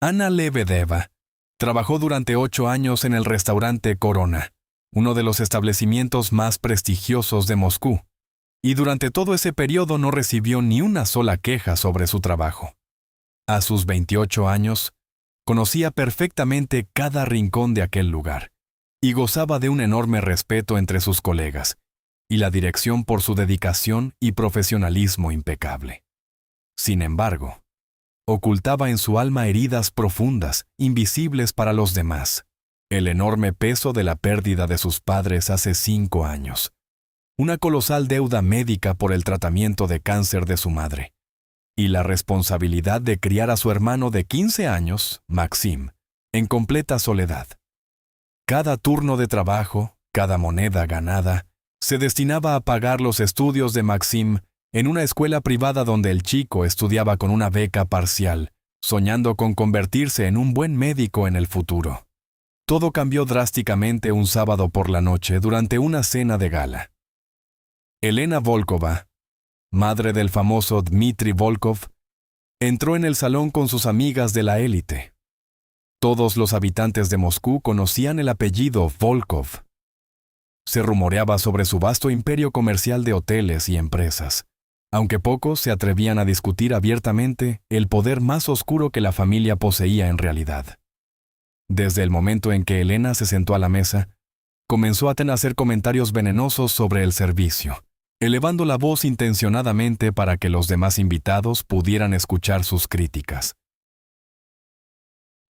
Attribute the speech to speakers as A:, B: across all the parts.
A: Anna Lebedeva trabajó durante 8 años en el restaurante Corona, uno de los establecimientos más prestigiosos de Moscú, y durante todo ese periodo no recibió ni una sola queja sobre su trabajo. A sus 28 años, conocía perfectamente cada rincón de aquel lugar y gozaba de un enorme respeto entre sus colegas y la dirección por su dedicación y profesionalismo impecable. Sin embargo, ocultaba en su alma heridas profundas, invisibles para los demás. El enorme peso de la pérdida de sus padres hace 5 años. Una colosal deuda médica por el tratamiento de cáncer de su madre. Y la responsabilidad de criar a su hermano de 15 años, Maxim, en completa soledad. Cada turno de trabajo, cada moneda ganada, se destinaba a pagar los estudios de Maxim en una escuela privada donde el chico estudiaba con una beca parcial, soñando con convertirse en un buen médico en el futuro. Todo cambió drásticamente un sábado por la noche durante una cena de gala. Elena Volkova, madre del famoso Dmitri Volkov, entró en el salón con sus amigas de la élite. Todos los habitantes de Moscú conocían el apellido Volkov. Se rumoreaba sobre su vasto imperio comercial de hoteles y empresas, aunque pocos se atrevían a discutir abiertamente el poder más oscuro que la familia poseía en realidad. Desde el momento en que Elena se sentó a la mesa, comenzó a hacer comentarios venenosos sobre el servicio, elevando la voz intencionadamente para que los demás invitados pudieran escuchar sus críticas.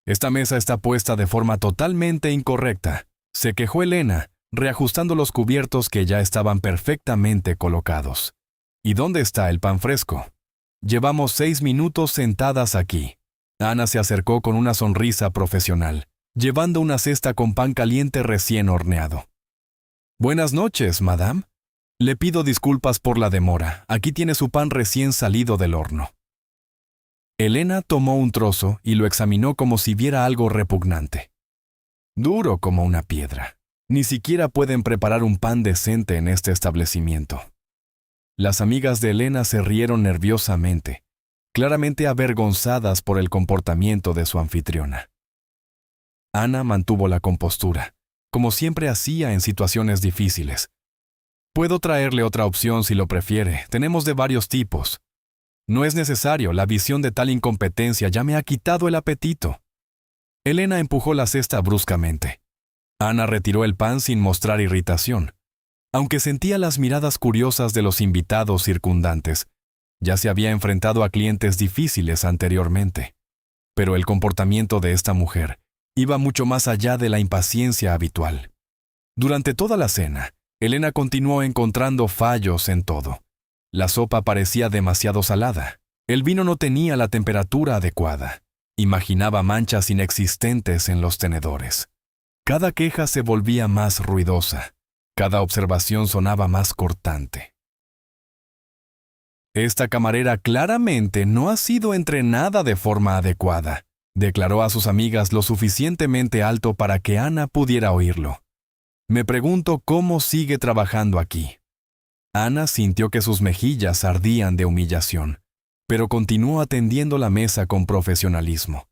A: «Esta mesa está puesta de forma totalmente incorrecta», se quejó Elena, reajustando los cubiertos que ya estaban perfectamente colocados. «¿Y dónde está el pan fresco? Llevamos 6 minutos sentadas aquí». Ana se acercó con una sonrisa profesional, llevando una cesta con pan caliente recién horneado. «Buenas noches, madame. Le pido disculpas por la demora. Aquí tiene su pan recién salido del horno». Elena tomó un trozo y lo examinó como si viera algo repugnante. Duro como una piedra. Ni siquiera pueden preparar un pan decente en este establecimiento. Las amigas de Elena se rieron nerviosamente, claramente avergonzadas por el comportamiento de su anfitriona. Ana mantuvo la compostura, como siempre hacía en situaciones difíciles. «Puedo traerle otra opción si lo prefiere. Tenemos de varios tipos». «No es necesario, la visión de tal incompetencia ya me ha quitado el apetito». Elena empujó la cesta bruscamente. Ana retiró el pan sin mostrar irritación. Aunque sentía las miradas curiosas de los invitados circundantes, ya se había enfrentado a clientes difíciles anteriormente. Pero el comportamiento de esta mujer iba mucho más allá de la impaciencia habitual. Durante toda la cena, Elena continuó encontrando fallos en todo. La sopa parecía demasiado salada. El vino no tenía la temperatura adecuada. Imaginaba manchas inexistentes en los tenedores. Cada queja se volvía más ruidosa. Cada observación sonaba más cortante. «Esta camarera claramente no ha sido entrenada de forma adecuada», declaró a sus amigas lo suficientemente alto para que Ana pudiera oírlo. «Me pregunto cómo sigue trabajando aquí». Ana sintió que sus mejillas ardían de humillación, pero continuó atendiendo la mesa con profesionalismo.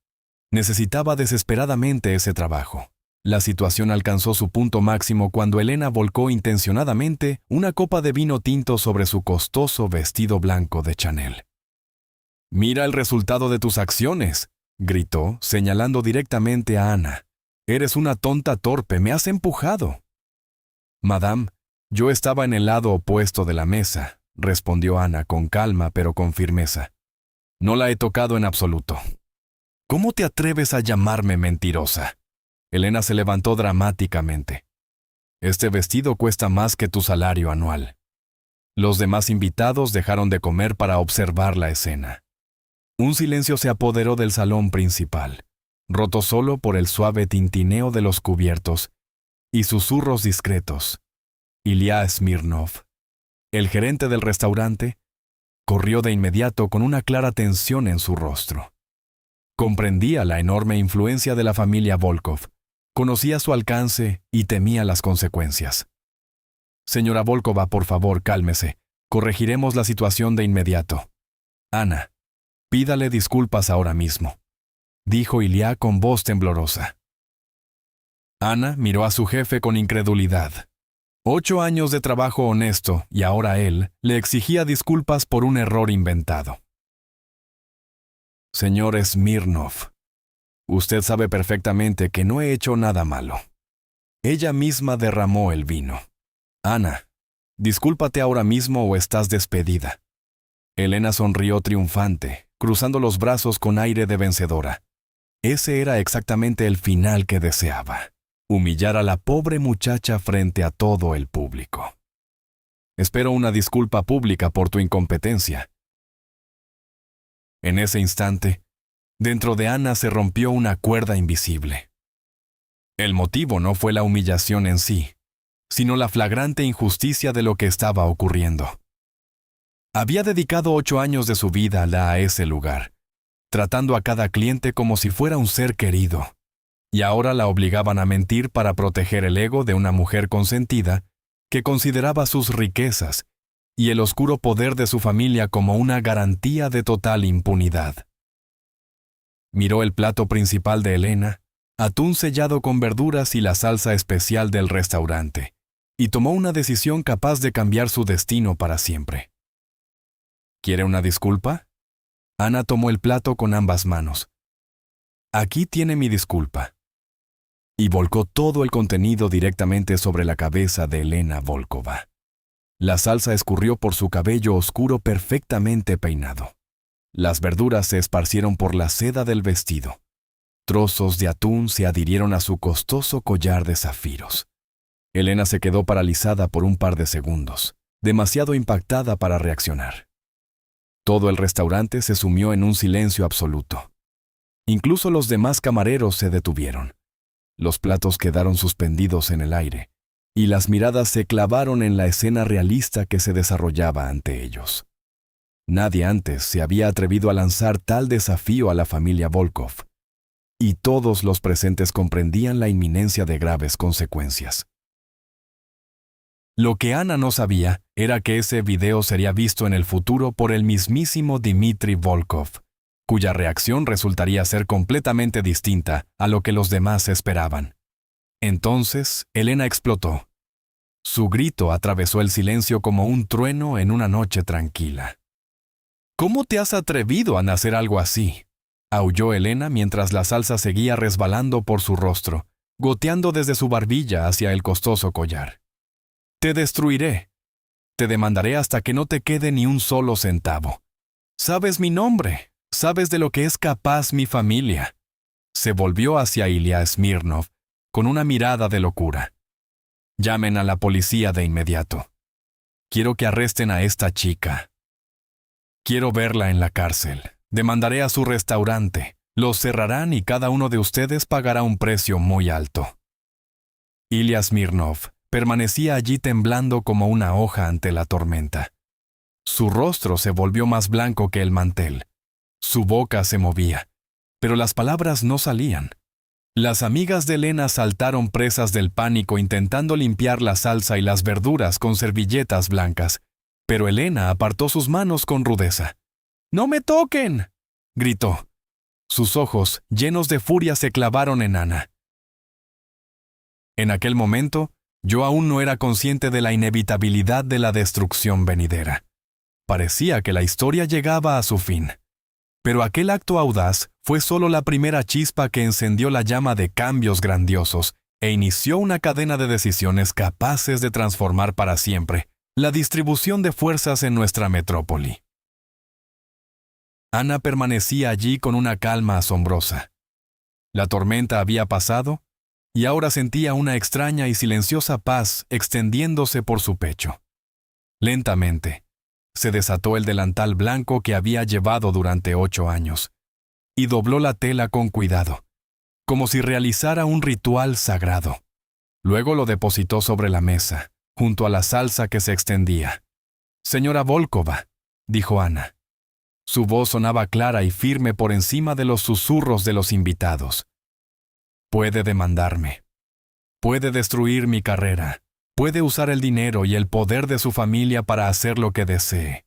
A: Necesitaba desesperadamente ese trabajo. La situación alcanzó su punto máximo cuando Elena volcó intencionadamente una copa de vino tinto sobre su costoso vestido blanco de Chanel. «Mira el resultado de tus acciones», gritó, señalando directamente a Ana. «Eres una tonta torpe, me has empujado». «Madame, yo estaba en el lado opuesto de la mesa», respondió Ana con calma pero con firmeza. «No la he tocado en absoluto». «¿Cómo te atreves a llamarme mentirosa?». Elena se levantó dramáticamente. «Este vestido cuesta más que tu salario anual». Los demás invitados dejaron de comer para observar la escena. Un silencio se apoderó del salón principal, roto solo por el suave tintineo de los cubiertos y susurros discretos. Ilya Smirnov, el gerente del restaurante, corrió de inmediato con una clara tensión en su rostro. Comprendía la enorme influencia de la familia Volkov, conocía su alcance y temía las consecuencias. «Señora Volkova, por favor, cálmese. Corregiremos la situación de inmediato. Ana, pídale disculpas ahora mismo». dijo Ilya con voz temblorosa. Ana miró a su jefe con incredulidad. 8 años de trabajo honesto y ahora él le exigía disculpas por un error inventado. Señor Smirnov, usted sabe perfectamente que no he hecho nada malo. Ella misma derramó el vino. Ana, discúlpate ahora mismo o estás despedida. Elena sonrió triunfante, cruzando los brazos con aire de vencedora. Ese era exactamente el final que deseaba. Humillar a la pobre muchacha frente a todo el público. Espero una disculpa pública por tu incompetencia. En ese instante, dentro de Ana se rompió una cuerda invisible. El motivo no fue la humillación en sí, sino la flagrante injusticia de lo que estaba ocurriendo. Había dedicado 8 años de su vida a ese lugar, tratando a cada cliente como si fuera un ser querido. Y ahora la obligaban a mentir para proteger el ego de una mujer consentida que consideraba sus riquezas y el oscuro poder de su familia como una garantía de total impunidad. Miró el plato principal de Elena, atún sellado con verduras y la salsa especial del restaurante, y tomó una decisión capaz de cambiar su destino para siempre. ¿Quiere una disculpa? Ana tomó el plato con ambas manos. Aquí tiene mi disculpa. Y volcó todo el contenido directamente sobre la cabeza de Elena Volkova. La salsa escurrió por su cabello oscuro perfectamente peinado. Las verduras se esparcieron por la seda del vestido. Trozos de atún se adhirieron a su costoso collar de zafiros. Elena se quedó paralizada por un par de segundos, demasiado impactada para reaccionar. Todo el restaurante se sumió en un silencio absoluto. Incluso los demás camareros se detuvieron. Los platos quedaron suspendidos en el aire, y las miradas se clavaron en la escena realista que se desarrollaba ante ellos. Nadie antes se había atrevido a lanzar tal desafío a la familia Volkov, y todos los presentes comprendían la inminencia de graves consecuencias. Lo que Ana no sabía era que ese video sería visto en el futuro por el mismísimo Dmitry Volkov, cuya reacción resultaría ser completamente distinta a lo que los demás esperaban. Entonces, Elena explotó. Su grito atravesó el silencio como un trueno en una noche tranquila. ¿Cómo te has atrevido a hacer algo así?, aulló Elena mientras la salsa seguía resbalando por su rostro, goteando desde su barbilla hacia el costoso collar. Te destruiré. Te demandaré hasta que no te quede ni un solo centavo. Sabes mi nombre. Sabes de lo que es capaz mi familia. Se volvió hacia Ilya Smirnov con una mirada de locura. Llamen a la policía de inmediato. Quiero que arresten a esta chica. Quiero verla en la cárcel. Demandaré a su restaurante. Los cerrarán y cada uno de ustedes pagará un precio muy alto. Ilya Smirnov permanecía allí temblando como una hoja ante la tormenta. Su rostro se volvió más blanco que el mantel. Su boca se movía, pero las palabras no salían. Las amigas de Elena saltaron presas del pánico intentando limpiar la salsa y las verduras con servilletas blancas, pero Elena apartó sus manos con rudeza. ¡No me toquen!, gritó. Sus ojos, llenos de furia, se clavaron en Ana. En aquel momento, yo aún no era consciente de la inevitabilidad de la destrucción venidera. Parecía que la historia llegaba a su fin. Pero aquel acto audaz fue solo la primera chispa que encendió la llama de cambios grandiosos e inició una cadena de decisiones capaces de transformar para siempre la distribución de fuerzas en nuestra metrópoli. Ana permanecía allí con una calma asombrosa. La tormenta había pasado y ahora sentía una extraña y silenciosa paz extendiéndose por su pecho. Lentamente, se desató el delantal blanco que había llevado durante 8 años, y dobló la tela con cuidado, como si realizara un ritual sagrado. Luego lo depositó sobre la mesa, junto a la salsa que se extendía. «Señora Volkova», dijo Ana. Su voz sonaba clara y firme por encima de los susurros de los invitados. «Puede demandarme. Puede destruir mi carrera. Puede usar el dinero y el poder de su familia para hacer lo que desee.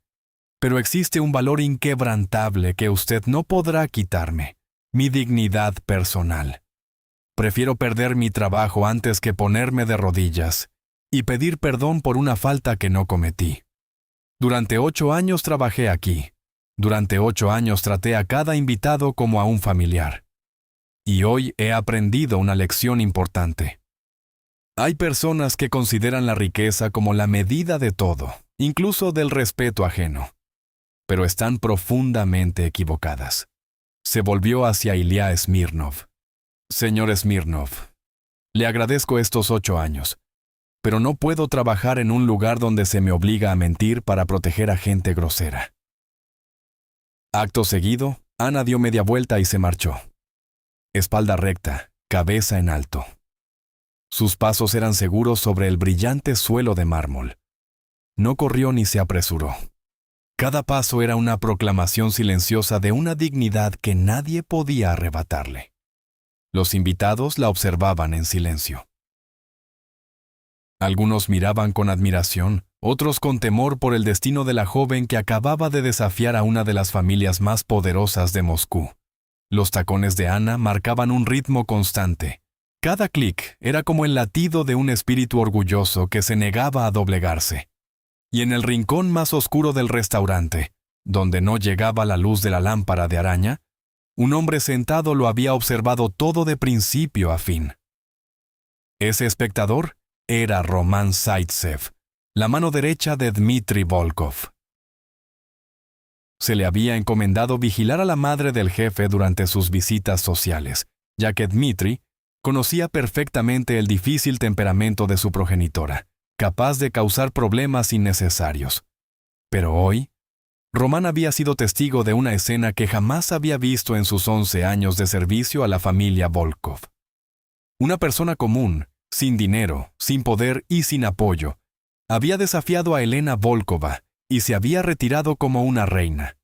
A: Pero existe un valor inquebrantable que usted no podrá quitarme. mi dignidad personal. Prefiero perder mi trabajo antes que ponerme de rodillas y pedir perdón por una falta que no cometí. Durante 8 años trabajé aquí. Durante 8 años traté a cada invitado como a un familiar. Y hoy he aprendido una lección importante. Hay personas que consideran la riqueza como la medida de todo, incluso del respeto ajeno. Pero están profundamente equivocadas. Se volvió hacia Ilya Smirnov. Señor Smirnov, le agradezco estos 8 años, pero no puedo trabajar en un lugar donde se me obliga a mentir para proteger a gente grosera. Acto seguido, Ana dio media vuelta y se marchó. Espalda recta, cabeza en alto. Sus pasos eran seguros sobre el brillante suelo de mármol. No corrió ni se apresuró. Cada paso era una proclamación silenciosa de una dignidad que nadie podía arrebatarle. Los invitados la observaban en silencio. Algunos miraban con admiración, otros con temor por el destino de la joven que acababa de desafiar a una de las familias más poderosas de Moscú. Los tacones de Ana marcaban un ritmo constante. Cada clic era como el latido de un espíritu orgulloso que se negaba a doblegarse. Y en el rincón más oscuro del restaurante, donde no llegaba la luz de la lámpara de araña, un hombre sentado lo había observado todo de principio a fin. Ese espectador era Román Zaitsev, la mano derecha de Dmitri Volkov. Se le había encomendado vigilar a la madre del jefe durante sus visitas sociales, ya que Dmitri conocía perfectamente el difícil temperamento de su progenitora, capaz de causar problemas innecesarios. Pero hoy, Román había sido testigo de una escena que jamás había visto en sus 11 años de servicio a la familia Volkov. Una persona común, sin dinero, sin poder y sin apoyo, había desafiado a Elena Volkova y se había retirado como una reina.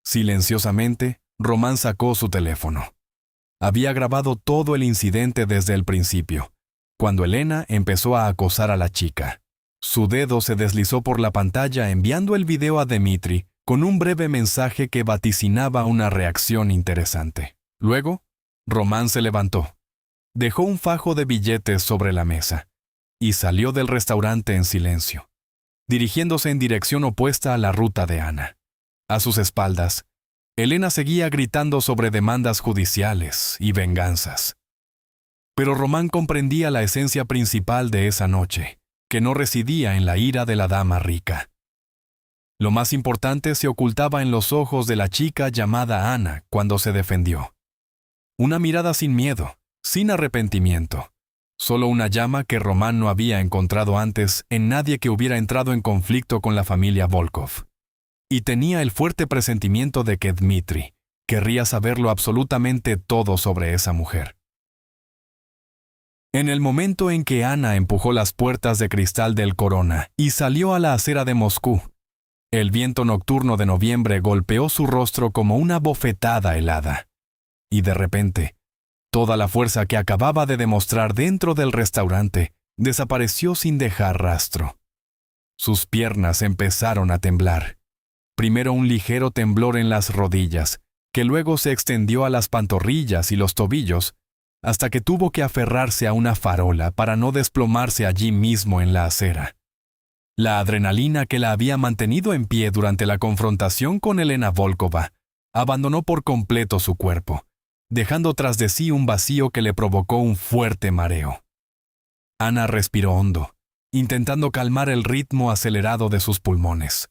A: Silenciosamente, Román sacó su teléfono. Había grabado todo el incidente desde el principio, cuando Elena empezó a acosar a la chica. Su dedo se deslizó por la pantalla enviando el video a Dmitri con un breve mensaje que vaticinaba una reacción interesante. Luego, Román se levantó, dejó un fajo de billetes sobre la mesa y salió del restaurante en silencio, dirigiéndose en dirección opuesta a la ruta de Ana. A sus espaldas, Elena seguía gritando sobre demandas judiciales y venganzas. Pero Román comprendía la esencia principal de esa noche, que no residía en la ira de la dama rica. Lo más importante se ocultaba en los ojos de la chica llamada Ana cuando se defendió. Una mirada sin miedo, sin arrepentimiento. Solo una llama que Román no había encontrado antes en nadie que hubiera entrado en conflicto con la familia Volkov. Y tenía el fuerte presentimiento de que Dmitri querría saberlo absolutamente todo sobre esa mujer. En el momento en que Ana empujó las puertas de cristal del Corona y salió a la acera de Moscú, el viento nocturno de noviembre golpeó su rostro como una bofetada helada. Y de repente, toda la fuerza que acababa de demostrar dentro del restaurante desapareció sin dejar rastro. Sus piernas empezaron a temblar. Primero un ligero temblor en las rodillas, que luego se extendió a las pantorrillas y los tobillos, hasta que tuvo que aferrarse a una farola para no desplomarse allí mismo en la acera. La adrenalina que la había mantenido en pie durante la confrontación con Elena Volkova abandonó por completo su cuerpo, dejando tras de sí un vacío que le provocó un fuerte mareo. Ana respiró hondo, intentando calmar el ritmo acelerado de sus pulmones.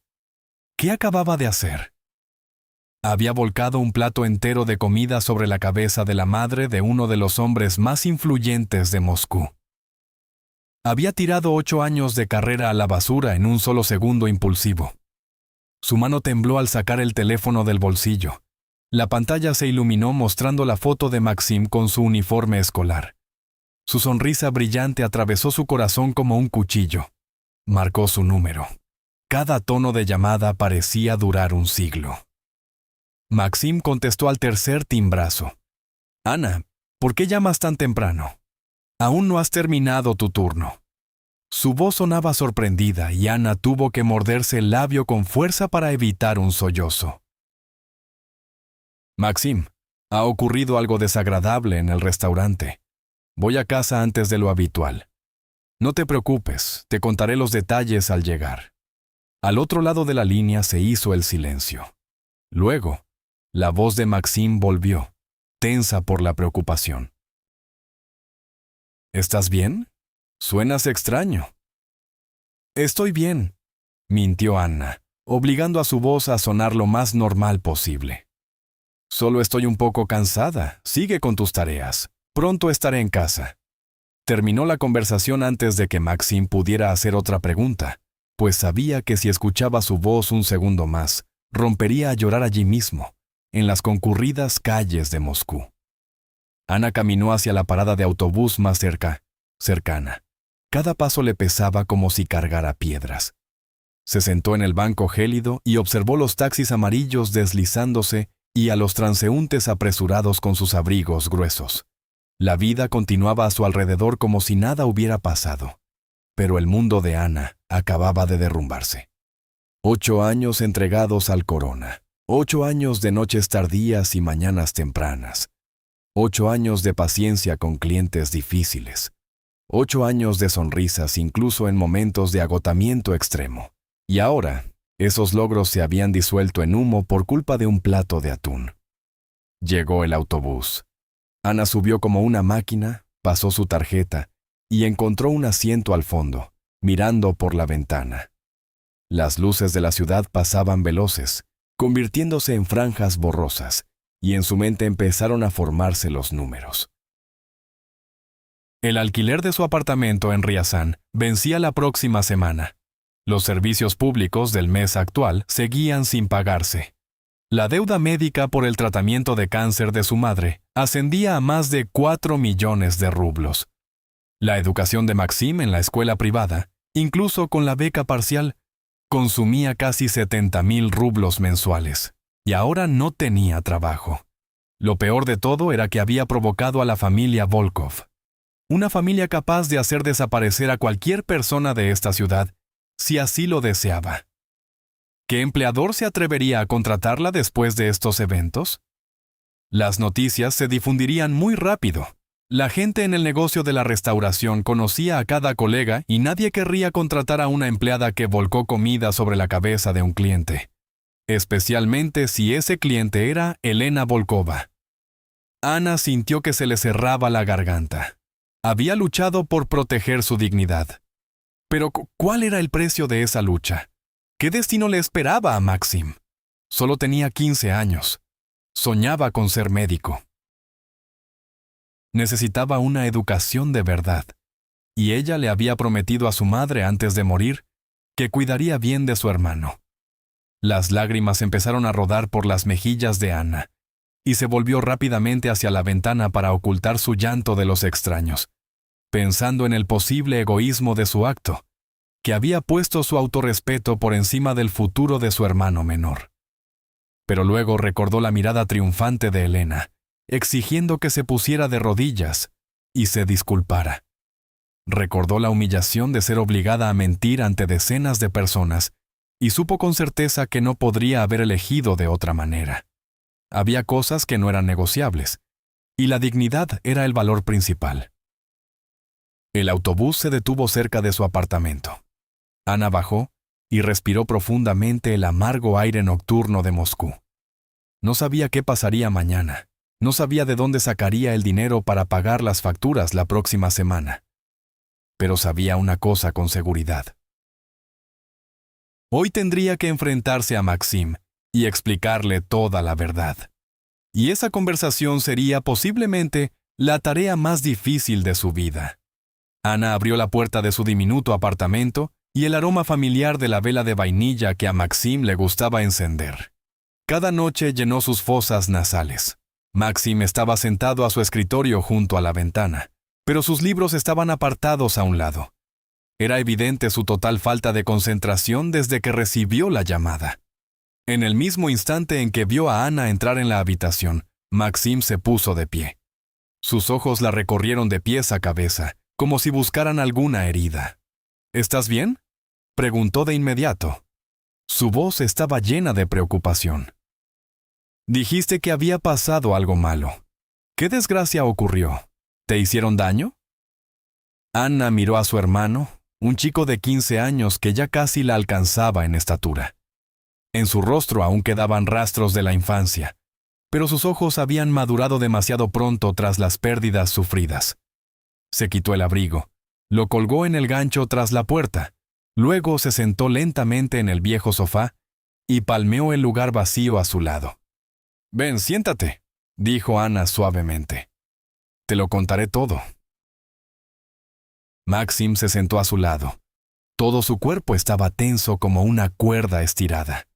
A: ¿Qué acababa de hacer? Había volcado un plato entero de comida sobre la cabeza de la madre de uno de los hombres más influyentes de Moscú. Había tirado 8 años de carrera a la basura en un solo segundo impulsivo. Su mano tembló al sacar el teléfono del bolsillo. La pantalla se iluminó mostrando la foto de Maxim con su uniforme escolar. Su sonrisa brillante atravesó su corazón como un cuchillo. Marcó su número. Cada tono de llamada parecía durar un siglo. Maxim contestó al tercer timbrazo. «Ana, ¿por qué llamas tan temprano? Aún no has terminado tu turno». Su voz sonaba sorprendida y Ana tuvo que morderse el labio con fuerza para evitar un sollozo. «Maxim, Ha ocurrido algo desagradable en el restaurante. Voy a casa antes de lo habitual. No te preocupes, te contaré los detalles al llegar. Al otro lado de la línea se hizo el silencio. Luego, la voz de Maxime volvió, tensa por la preocupación. ¿Estás bien? Suenas extraño. Estoy bien, mintió Anna, obligando a su voz a sonar lo más normal posible. Solo estoy un poco cansada. Sigue con tus tareas. Pronto estaré en casa. Terminó la conversación antes de que Maxime pudiera hacer otra pregunta, pues sabía que si escuchaba su voz un segundo más, rompería a llorar allí mismo, en las concurridas calles de Moscú. Ana caminó hacia la parada de autobús más cercana. Cada paso le pesaba como si cargara piedras. Se sentó en el banco gélido y observó los taxis amarillos deslizándose y a los transeúntes apresurados con sus abrigos gruesos. La vida continuaba a su alrededor como si nada hubiera pasado. Pero el mundo de Ana acababa de derrumbarse. 8 años entregados al corona. 8 años de noches tardías y mañanas tempranas. 8 años de paciencia con clientes difíciles. 8 años de sonrisas incluso en momentos de agotamiento extremo. Y ahora, esos logros se habían disuelto en humo por culpa de un plato de atún. Llegó el autobús. Ana subió como una máquina, pasó su tarjeta y encontró un asiento al fondo, mirando por la ventana. Las luces de la ciudad pasaban veloces, convirtiéndose en franjas borrosas, y en su mente empezaron a formarse los números. El alquiler de su apartamento en Riazán vencía la próxima semana. Los servicios públicos del mes actual seguían sin pagarse. La deuda médica por el tratamiento de cáncer de su madre ascendía a más de 4 millones de rublos. La educación de Maxime en la escuela privada, incluso con la beca parcial, consumía casi 70,000 rublos mensuales, y ahora no tenía trabajo. Lo peor de todo era que había provocado a la familia Volkov, una familia capaz de hacer desaparecer a cualquier persona de esta ciudad, si así lo deseaba. ¿Qué empleador se atrevería a contratarla después de estos eventos? Las noticias se difundirían muy rápido. La gente en el negocio de la restauración conocía a cada colega y nadie querría contratar a una empleada que volcó comida sobre la cabeza de un cliente, especialmente si ese cliente era Elena Volkova. Ana sintió que se le cerraba la garganta. Había luchado por proteger su dignidad. Pero ¿cuál era el precio de esa lucha? ¿Qué destino le esperaba a Maxime? Solo tenía 15 años. Soñaba con ser médico. Necesitaba una educación de verdad, y ella le había prometido a su madre antes de morir que cuidaría bien de su hermano. Las lágrimas empezaron a rodar por las mejillas de Ana, y se volvió rápidamente hacia la ventana para ocultar su llanto de los extraños, pensando en el posible egoísmo de su acto, que había puesto su autorrespeto por encima del futuro de su hermano menor. Pero luego recordó la mirada triunfante de Elena, exigiendo que se pusiera de rodillas y se disculpara. Recordó la humillación de ser obligada a mentir ante decenas de personas y supo con certeza que no podría haber elegido de otra manera. Había cosas que no eran negociables, y la dignidad era el valor principal. El autobús se detuvo cerca de su apartamento. Ana bajó y respiró profundamente el amargo aire nocturno de Moscú. No sabía qué pasaría mañana. No sabía de dónde sacaría el dinero para pagar las facturas la próxima semana. Pero sabía una cosa con seguridad. Hoy tendría que enfrentarse a Maxime y explicarle toda la verdad. Y esa conversación sería posiblemente la tarea más difícil de su vida. Ana abrió la puerta de su diminuto apartamento y el aroma familiar de la vela de vainilla que a Maxime le gustaba encender. Cada noche llenó sus fosas nasales. Maxime estaba sentado a su escritorio junto a la ventana, pero sus libros estaban apartados a un lado. Era evidente su total falta de concentración desde que recibió la llamada. En el mismo instante en que vio a Ana entrar en la habitación, Maxime se puso de pie. Sus ojos la recorrieron de pies a cabeza, como si buscaran alguna herida. ¿Estás bien?, preguntó de inmediato. Su voz estaba llena de preocupación. Dijiste que había pasado algo malo. ¿Qué desgracia ocurrió? ¿Te hicieron daño? Anna miró a su hermano, un chico de 15 años que ya casi la alcanzaba en estatura. En su rostro aún quedaban rastros de la infancia, pero sus ojos habían madurado demasiado pronto tras las pérdidas sufridas. Se quitó el abrigo, lo colgó en el gancho tras la puerta, luego se sentó lentamente en el viejo sofá y palmeó el lugar vacío a su lado. «Ven, siéntate», dijo Anna suavemente. «Te lo contaré todo». Maxim se sentó a su lado. Todo su cuerpo estaba tenso como una cuerda estirada.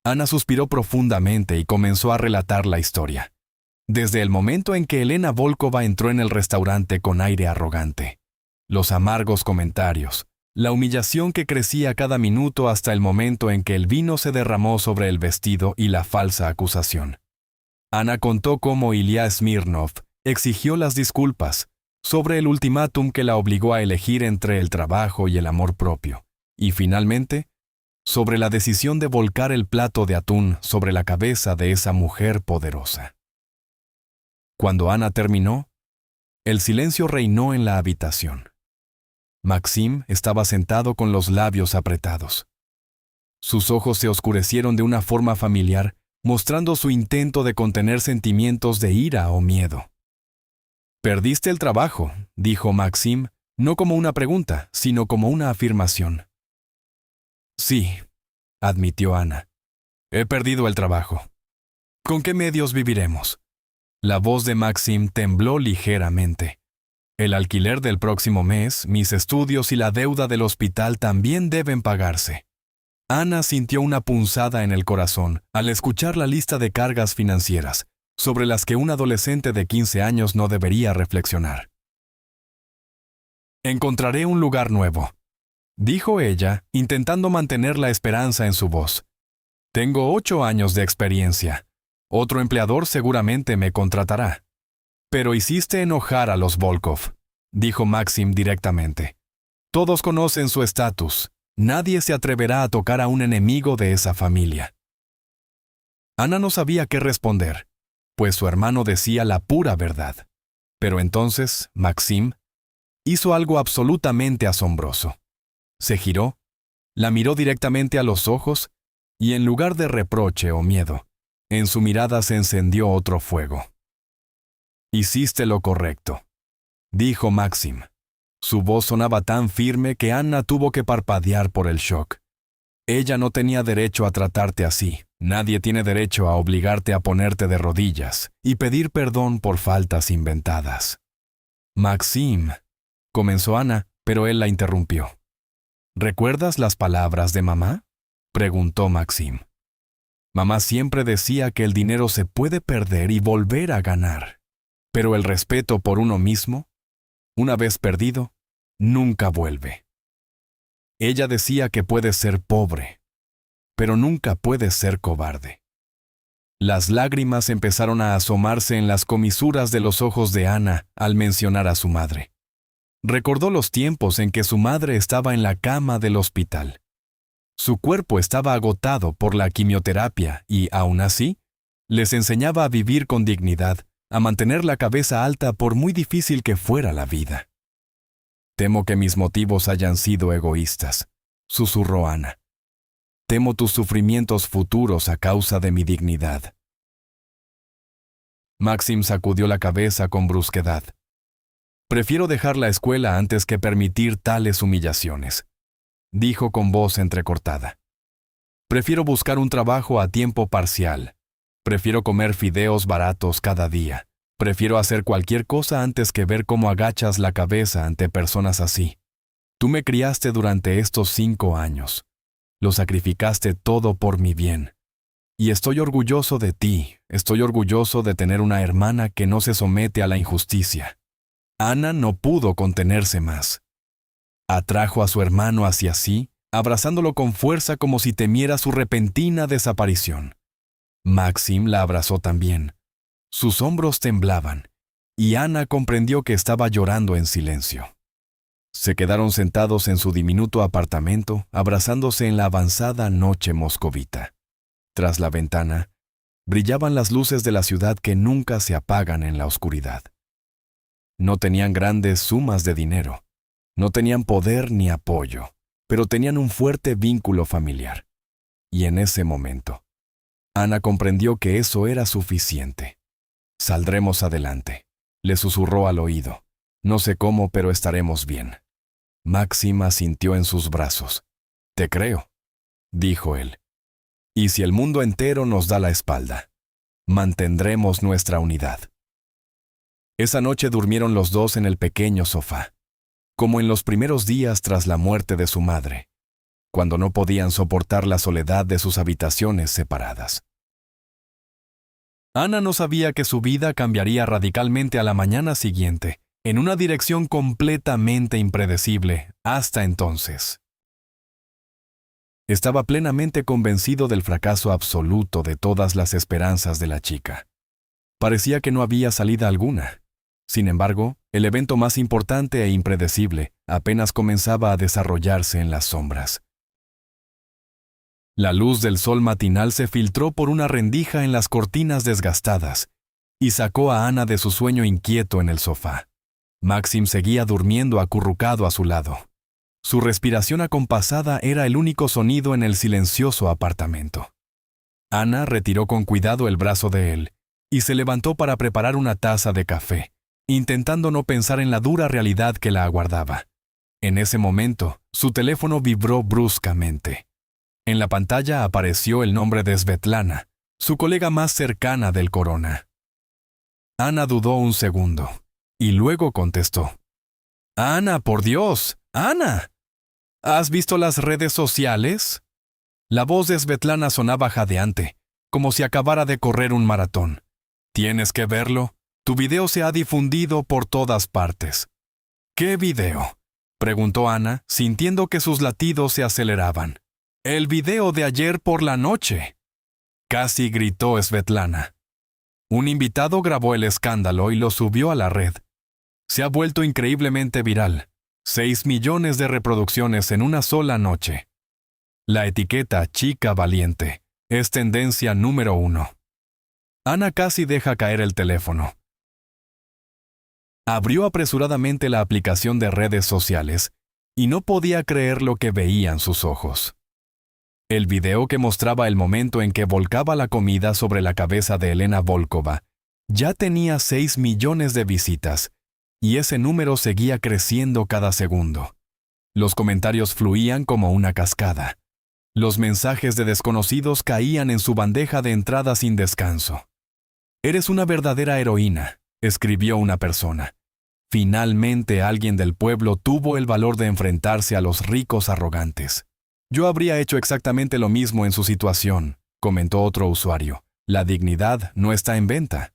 A: Anna suspiró profundamente y comenzó a relatar la historia. Desde el momento en que Elena Volkova entró en el restaurante con aire arrogante. Los amargos comentarios, la humillación que crecía cada minuto hasta el momento en que el vino se derramó sobre el vestido y la falsa acusación. Anna contó cómo Ilya Smirnov exigió las disculpas, sobre el ultimátum que la obligó a elegir entre el trabajo y el amor propio, y finalmente, sobre la decisión de volcar el plato de atún sobre la cabeza de esa mujer poderosa. Cuando Anna terminó, el silencio reinó en la habitación. Maxim estaba sentado con los labios apretados. Sus ojos se oscurecieron de una forma familiar, mostrando su intento de contener sentimientos de ira o miedo. «Perdiste el trabajo», dijo Maxim, no como una pregunta, sino como una afirmación. «Sí», admitió Anna. «He perdido el trabajo. ¿Con qué medios viviremos?» La voz de Maxim tembló ligeramente. «El alquiler del próximo mes, mis estudios y la deuda del hospital también deben pagarse». Anna sintió una punzada en el corazón al escuchar la lista de cargas financieras, sobre las que un adolescente de 15 años no debería reflexionar. «Encontraré un lugar nuevo», dijo ella, intentando mantener la esperanza en su voz. «Tengo 8 años de experiencia. Otro empleador seguramente me contratará». «Pero hiciste enojar a los Volkov», dijo Maxim directamente. «Todos conocen su estatus. Nadie se atreverá a tocar a un enemigo de esa familia». Anna no sabía qué responder, pues su hermano decía la pura verdad. Pero entonces, Maxim hizo algo absolutamente asombroso. Se giró, la miró directamente a los ojos, y en lugar de reproche o miedo, en su mirada se encendió otro fuego. «Hiciste lo correcto», dijo Maxim. Su voz sonaba tan firme que Anna tuvo que parpadear por el shock. «Ella no tenía derecho a tratarte así. Nadie tiene derecho a obligarte a ponerte de rodillas y pedir perdón por faltas inventadas». «Maxim», comenzó Anna, pero él la interrumpió. «¿Recuerdas las palabras de mamá?», preguntó Maxim. «Mamá siempre decía que el dinero se puede perder y volver a ganar, pero el respeto por uno mismo, una vez perdido, nunca vuelve. Ella decía que puedes ser pobre, pero nunca puedes ser cobarde». Las lágrimas empezaron a asomarse en las comisuras de los ojos de Anna al mencionar a su madre. Recordó los tiempos en que su madre estaba en la cama del hospital. Su cuerpo estaba agotado por la quimioterapia y, aún así, les enseñaba a vivir con dignidad, a mantener la cabeza alta por muy difícil que fuera la vida. «Temo que mis motivos hayan sido egoístas», susurró Anna. «Temo tus sufrimientos futuros a causa de mi dignidad». Maxim sacudió la cabeza con brusquedad. «Prefiero dejar la escuela antes que permitir tales humillaciones», dijo con voz entrecortada. «Prefiero buscar un trabajo a tiempo parcial. Prefiero comer fideos baratos cada día. Prefiero hacer cualquier cosa antes que ver cómo agachas la cabeza ante personas así. Tú me criaste durante estos 5 años. Lo sacrificaste todo por mi bien. Y estoy orgulloso de ti. Estoy orgulloso de tener una hermana que no se somete a la injusticia». Anna no pudo contenerse más. Atrajo a su hermano hacia sí, abrazándolo con fuerza como si temiera su repentina desaparición. Maxim la abrazó también. Sus hombros temblaban, y Anna comprendió que estaba llorando en silencio. Se quedaron sentados en su diminuto apartamento, abrazándose en la avanzada noche moscovita. Tras la ventana, brillaban las luces de la ciudad que nunca se apagan en la oscuridad. No tenían grandes sumas de dinero, no tenían poder ni apoyo, pero tenían un fuerte vínculo familiar. Y en ese momento, Ana comprendió que eso era suficiente. «Saldremos adelante», le susurró al oído. «No sé cómo, pero estaremos bien». Maxim asintió en sus brazos. «Te creo», dijo él. «Y si el mundo entero nos da la espalda, mantendremos nuestra unidad». Esa noche durmieron los dos en el pequeño sofá, como en los primeros días tras la muerte de su madre, cuando no podían soportar la soledad de sus habitaciones separadas. Ana no sabía que su vida cambiaría radicalmente a la mañana siguiente, en una dirección completamente impredecible hasta entonces. Estaba plenamente convencido del fracaso absoluto de todas las esperanzas de la chica. Parecía que no había salida alguna. Sin embargo, el evento más importante e impredecible apenas comenzaba a desarrollarse en las sombras. La luz del sol matinal se filtró por una rendija en las cortinas desgastadas y sacó a Ana de su sueño inquieto en el sofá. Maxim seguía durmiendo acurrucado a su lado. Su respiración acompasada era el único sonido en el silencioso apartamento. Ana retiró con cuidado el brazo de él y se levantó para preparar una taza de café, intentando no pensar en la dura realidad que la aguardaba. En ese momento, su teléfono vibró bruscamente. En la pantalla apareció el nombre de Svetlana, su colega más cercana del Corona. Ana dudó un segundo, y luego contestó. «Ana, por Dios, Ana. ¿Has visto las redes sociales?» La voz de Svetlana sonaba jadeante, como si acabara de correr un maratón. «Tienes que verlo. Tu video se ha difundido por todas partes». «¿Qué video?», preguntó Ana, sintiendo que sus latidos se aceleraban. «El video de ayer por la noche», casi gritó Svetlana. Un invitado grabó el escándalo y lo subió a la red. Se ha vuelto increíblemente viral. 6 millones de reproducciones en una sola noche. La etiqueta Chica Valiente es tendencia número 1. Ana casi deja caer el teléfono. Abrió apresuradamente la aplicación de redes sociales y no podía creer lo que veían sus ojos. El video que mostraba el momento en que volcaba la comida sobre la cabeza de Elena Volkova ya tenía 6 millones de visitas, y ese número seguía creciendo cada segundo. Los comentarios fluían como una cascada. Los mensajes de desconocidos caían en su bandeja de entrada sin descanso. «Eres una verdadera heroína», escribió una persona. «Finalmente alguien del pueblo tuvo el valor de enfrentarse a los ricos arrogantes». «Yo habría hecho exactamente lo mismo en su situación», comentó otro usuario. «La dignidad no está en venta».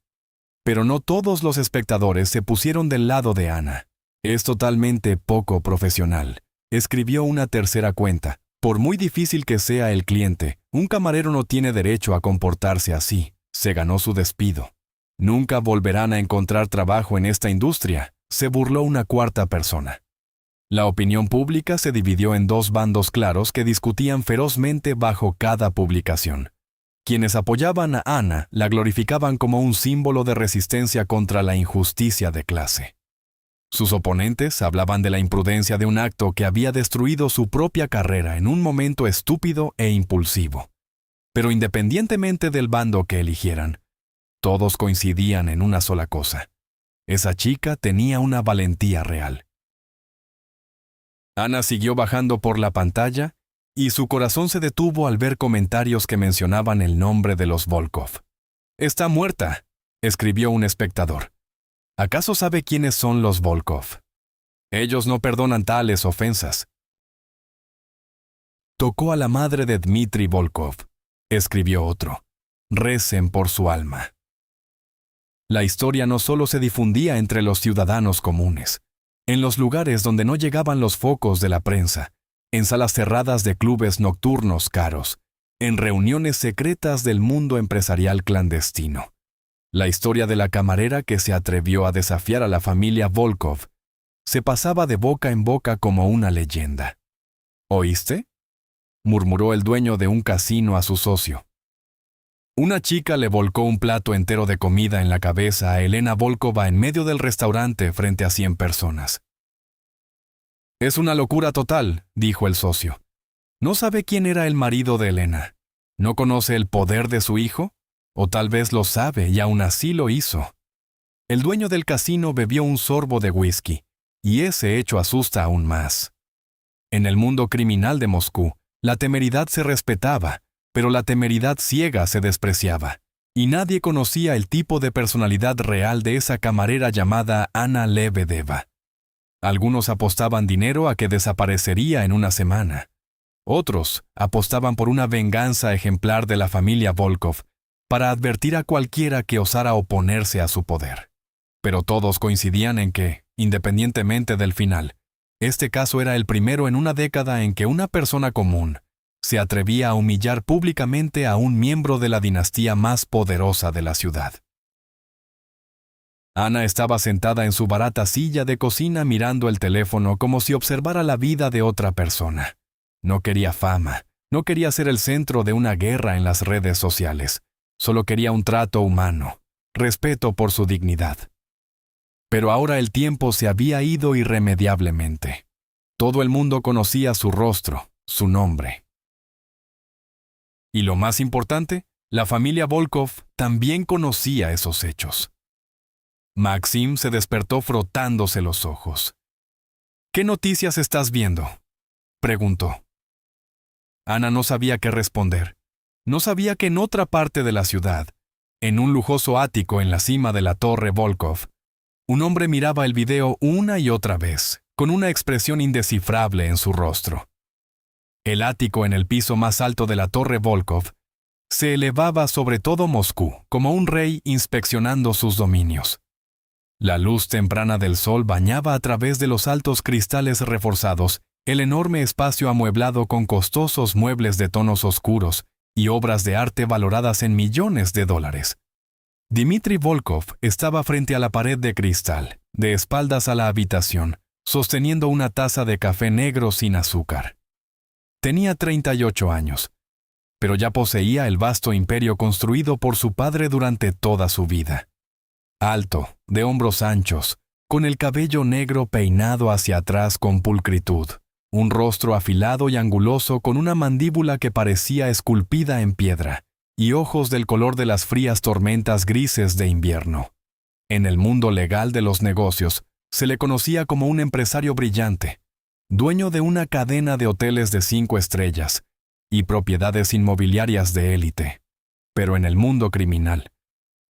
A: Pero no todos los espectadores se pusieron del lado de Ana. «Es totalmente poco profesional», escribió una tercera cuenta. «Por muy difícil que sea el cliente, un camarero no tiene derecho a comportarse así. Se ganó su despido. Nunca volverán a encontrar trabajo en esta industria», se burló una cuarta persona. La opinión pública se dividió en dos bandos claros que discutían ferozmente bajo cada publicación. Quienes apoyaban a Ana la glorificaban como un símbolo de resistencia contra la injusticia de clase. Sus oponentes hablaban de la imprudencia de un acto que había destruido su propia carrera en un momento estúpido e impulsivo. Pero independientemente del bando que eligieran, todos coincidían en una sola cosa. Esa chica tenía una valentía real. Ana siguió bajando por la pantalla y su corazón se detuvo al ver comentarios que mencionaban el nombre de los Volkov. «Está muerta», escribió un espectador. «¿Acaso sabe quiénes son los Volkov? Ellos no perdonan tales ofensas». «Tocó a la madre de Dmitri Volkov», escribió otro. «Recen por su alma». La historia no solo se difundía entre los ciudadanos comunes, en los lugares donde no llegaban los focos de la prensa, en salas cerradas de clubes nocturnos caros, en reuniones secretas del mundo empresarial clandestino. La historia de la camarera que se atrevió a desafiar a la familia Volkov se pasaba de boca en boca como una leyenda. «¿Oíste?», murmuró el dueño de un casino a su socio. Una chica le volcó un plato entero de comida en la cabeza a Elena Volkova en medio del restaurante frente a 100 personas. «Es una locura total», dijo el socio. «¿No sabe quién era el marido de Elena? ¿No conoce el poder de su hijo? O tal vez lo sabe y aún así lo hizo». El dueño del casino bebió un sorbo de whisky, y ese hecho asusta aún más. En el mundo criminal de Moscú, la temeridad se respetaba, pero la temeridad ciega se despreciaba, y nadie conocía el tipo de personalidad real de esa camarera llamada Anna Lebedeva. Algunos apostaban dinero a que desaparecería en una semana. Otros apostaban por una venganza ejemplar de la familia Volkov para advertir a cualquiera que osara oponerse a su poder. Pero todos coincidían en que, independientemente del final, este caso era el primero en una década en que una persona común se atrevía a humillar públicamente a un miembro de la dinastía más poderosa de la ciudad. Ana estaba sentada en su barata silla de cocina mirando el teléfono como si observara la vida de otra persona. No quería fama, no quería ser el centro de una guerra en las redes sociales. Solo quería un trato humano, respeto por su dignidad. Pero ahora el tiempo se había ido irremediablemente. Todo el mundo conocía su rostro, su nombre. Y lo más importante, la familia Volkov también conocía esos hechos. Maxim se despertó frotándose los ojos. «¿Qué noticias estás viendo?», preguntó. Ana no sabía qué responder. No sabía que en otra parte de la ciudad, en un lujoso ático en la cima de la torre Volkov, un hombre miraba el video una y otra vez, con una expresión indescifrable en su rostro. El ático en el piso más alto de la torre Volkov se elevaba sobre todo Moscú, como un rey inspeccionando sus dominios. La luz temprana del sol bañaba a través de los altos cristales reforzados el enorme espacio amueblado con costosos muebles de tonos oscuros y obras de arte valoradas en millones de dólares. Dmitri Volkov estaba frente a la pared de cristal, de espaldas a la habitación, sosteniendo una taza de café negro sin azúcar. Tenía 38 años, pero ya poseía el vasto imperio construido por su padre durante toda su vida. Alto, de hombros anchos, con el cabello negro peinado hacia atrás con pulcritud, un rostro afilado y anguloso con una mandíbula que parecía esculpida en piedra, y ojos del color de las frías tormentas grises de invierno. En el mundo legal de los negocios, se le conocía como un empresario brillante, dueño de una cadena de hoteles de 5 estrellas y propiedades inmobiliarias de élite. Pero en el mundo criminal,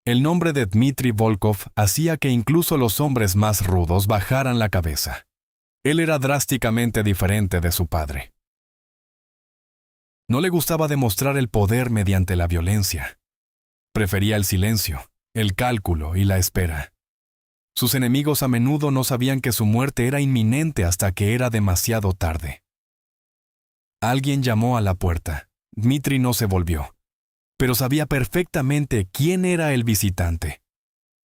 A: el nombre de Dmitri Volkov hacía que incluso los hombres más rudos bajaran la cabeza. Él era drásticamente diferente de su padre. No le gustaba demostrar el poder mediante la violencia. Prefería el silencio, el cálculo y la espera. Sus enemigos a menudo no sabían que su muerte era inminente hasta que era demasiado tarde. Alguien llamó a la puerta. Dmitri no se volvió, pero sabía perfectamente quién era el visitante.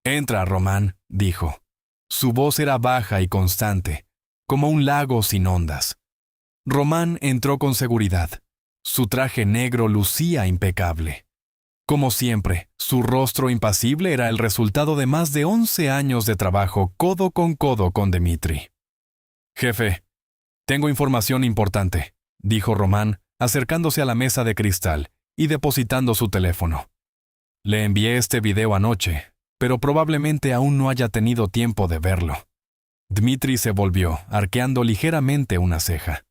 A: «Entra, Román», dijo. Su voz era baja y constante, como un lago sin ondas. Román entró con seguridad. Su traje negro lucía impecable. Como siempre, su rostro impasible era el resultado de más de 11 años de trabajo codo con Dmitri. «Jefe, tengo información importante», dijo Román, acercándose a la mesa de cristal y depositando su teléfono. «Le envié este video anoche, pero probablemente aún no haya tenido tiempo de verlo». Dmitri se volvió, arqueando ligeramente una ceja.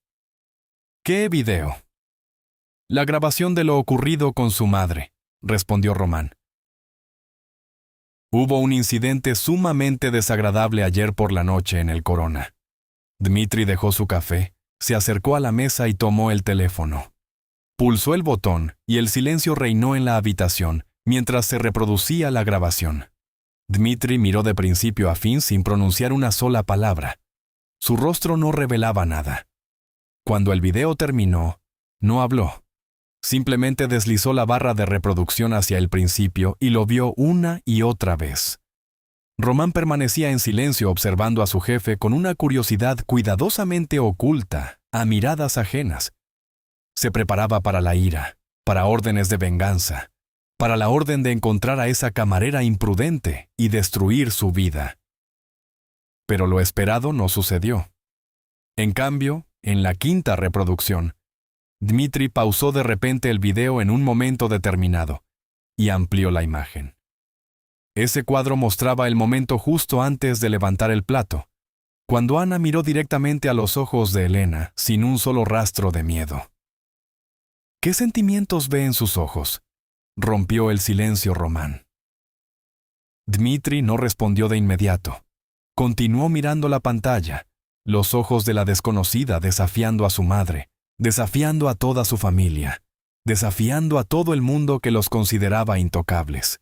A: «¿Qué video?» «La grabación de lo ocurrido con su madre», respondió Román. «Hubo un incidente sumamente desagradable ayer por la noche en el Corona». Dmitri dejó su café, se acercó a la mesa y tomó el teléfono. Pulsó el botón y el silencio reinó en la habitación mientras se reproducía la grabación. Dmitri miró de principio a fin sin pronunciar una sola palabra. Su rostro no revelaba nada. Cuando el video terminó, no habló. Simplemente deslizó la barra de reproducción hacia el principio y lo vio una y otra vez. Román permanecía en silencio observando a su jefe con una curiosidad cuidadosamente oculta, a miradas ajenas. Se preparaba para la ira, para órdenes de venganza, para la orden de encontrar a esa camarera imprudente y destruir su vida. Pero lo esperado no sucedió. En cambio, en la quinta reproducción, Dmitri pausó de repente el video en un momento determinado y amplió la imagen. Ese cuadro mostraba el momento justo antes de levantar el plato, cuando Ana miró directamente a los ojos de Elena sin un solo rastro de miedo. ¿Qué sentimientos ve en sus ojos?, rompió el silencio Román. Dmitri no respondió de inmediato. Continuó mirando la pantalla, los ojos de la desconocida desafiando a su madre, desafiando a toda su familia, desafiando a todo el mundo que los consideraba intocables.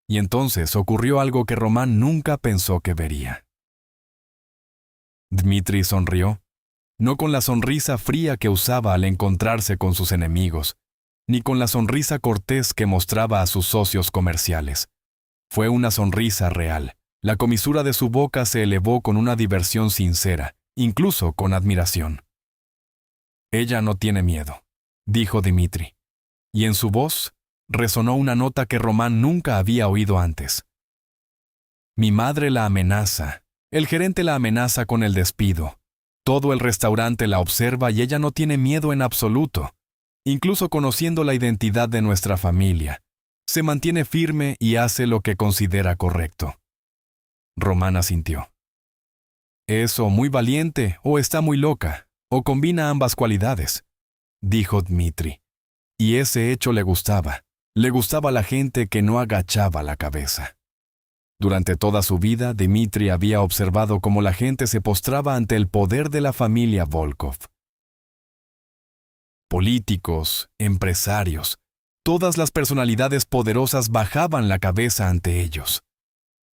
A: Y entonces ocurrió algo que Román nunca pensó que vería. Dmitri sonrió, no con la sonrisa fría que usaba al encontrarse con sus enemigos, ni con la sonrisa cortés que mostraba a sus socios comerciales. Fue una sonrisa real. La comisura de su boca se elevó con una diversión sincera, incluso con admiración. «Ella no tiene miedo», dijo Dmitri, y en su voz resonó una nota que Román nunca había oído antes. «Mi madre la amenaza, el gerente la amenaza con el despido, todo el restaurante la observa y ella no tiene miedo en absoluto. Incluso conociendo la identidad de nuestra familia, se mantiene firme y hace lo que considera correcto». Román asintió. «Es o muy valiente o está muy loca, o combina ambas cualidades», dijo Dmitri. Y ese hecho le gustaba a la gente que no agachaba la cabeza. Durante toda su vida, Dmitri había observado cómo la gente se postraba ante el poder de la familia Volkov. Políticos, empresarios, todas las personalidades poderosas bajaban la cabeza ante ellos.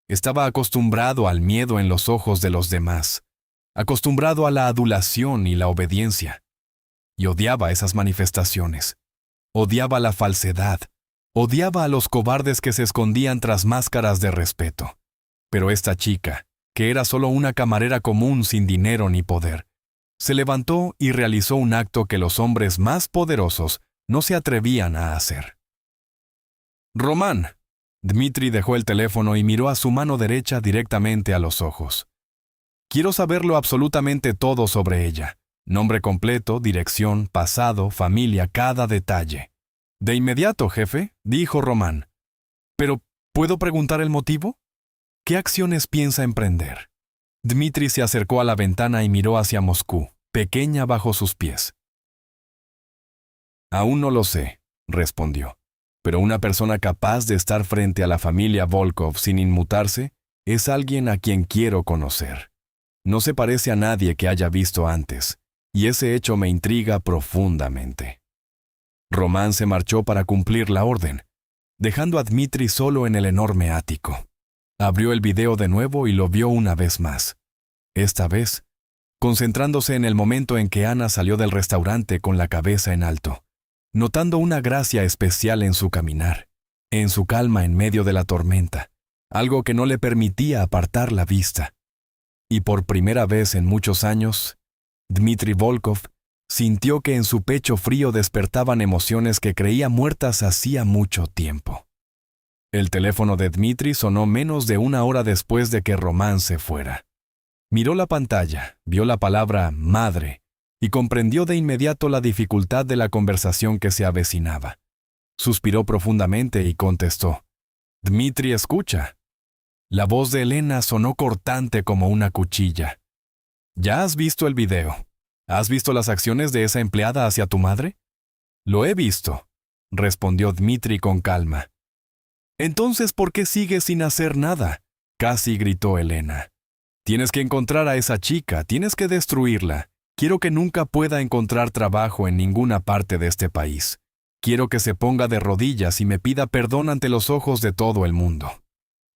A: Estaba acostumbrado al miedo en los ojos de los demás, acostumbrado a la adulación y la obediencia, y odiaba esas manifestaciones. Odiaba la falsedad, odiaba a los cobardes que se escondían tras máscaras de respeto. Pero esta chica, que era solo una camarera común sin dinero ni poder, se levantó y realizó un acto que los hombres más poderosos no se atrevían a hacer. «Román», Dmitri dejó el teléfono y miró a su mano derecha directamente a los ojos. «Quiero saberlo absolutamente todo sobre ella. Nombre completo, dirección, pasado, familia, cada detalle». «De inmediato, jefe», dijo Román. «Pero, ¿puedo preguntar el motivo? ¿Qué acciones piensa emprender?» Dmitri se acercó a la ventana y miró hacia Moscú, pequeña bajo sus pies. «Aún no lo sé», respondió. «Pero una persona capaz de estar frente a la familia Volkov sin inmutarse es alguien a quien quiero conocer. No se parece a nadie que haya visto antes, y ese hecho me intriga profundamente». Román se marchó para cumplir la orden, dejando a Dmitri solo en el enorme ático. Abrió el video de nuevo y lo vio una vez más. Esta vez, concentrándose en el momento en que Ana salió del restaurante con la cabeza en alto, notando una gracia especial en su caminar, en su calma en medio de la tormenta, algo que no le permitía apartar la vista. Y por primera vez en muchos años, Dmitri Volkov sintió que en su pecho frío despertaban emociones que creía muertas hacía mucho tiempo. El teléfono de Dmitri sonó menos de una hora después de que Román se fuera. Miró la pantalla, vio la palabra «madre» y comprendió de inmediato la dificultad de la conversación que se avecinaba. Suspiró profundamente y contestó: «Dmitri, escucha». La voz de Elena sonó cortante como una cuchilla. «¿Ya has visto el video? ¿Has visto las acciones de esa empleada hacia tu madre?» «Lo he visto», respondió Dmitri con calma. «Entonces, ¿por qué sigues sin hacer nada?», casi gritó Elena. «Tienes que encontrar a esa chica, tienes que destruirla. Quiero que nunca pueda encontrar trabajo en ninguna parte de este país. Quiero que se ponga de rodillas y me pida perdón ante los ojos de todo el mundo.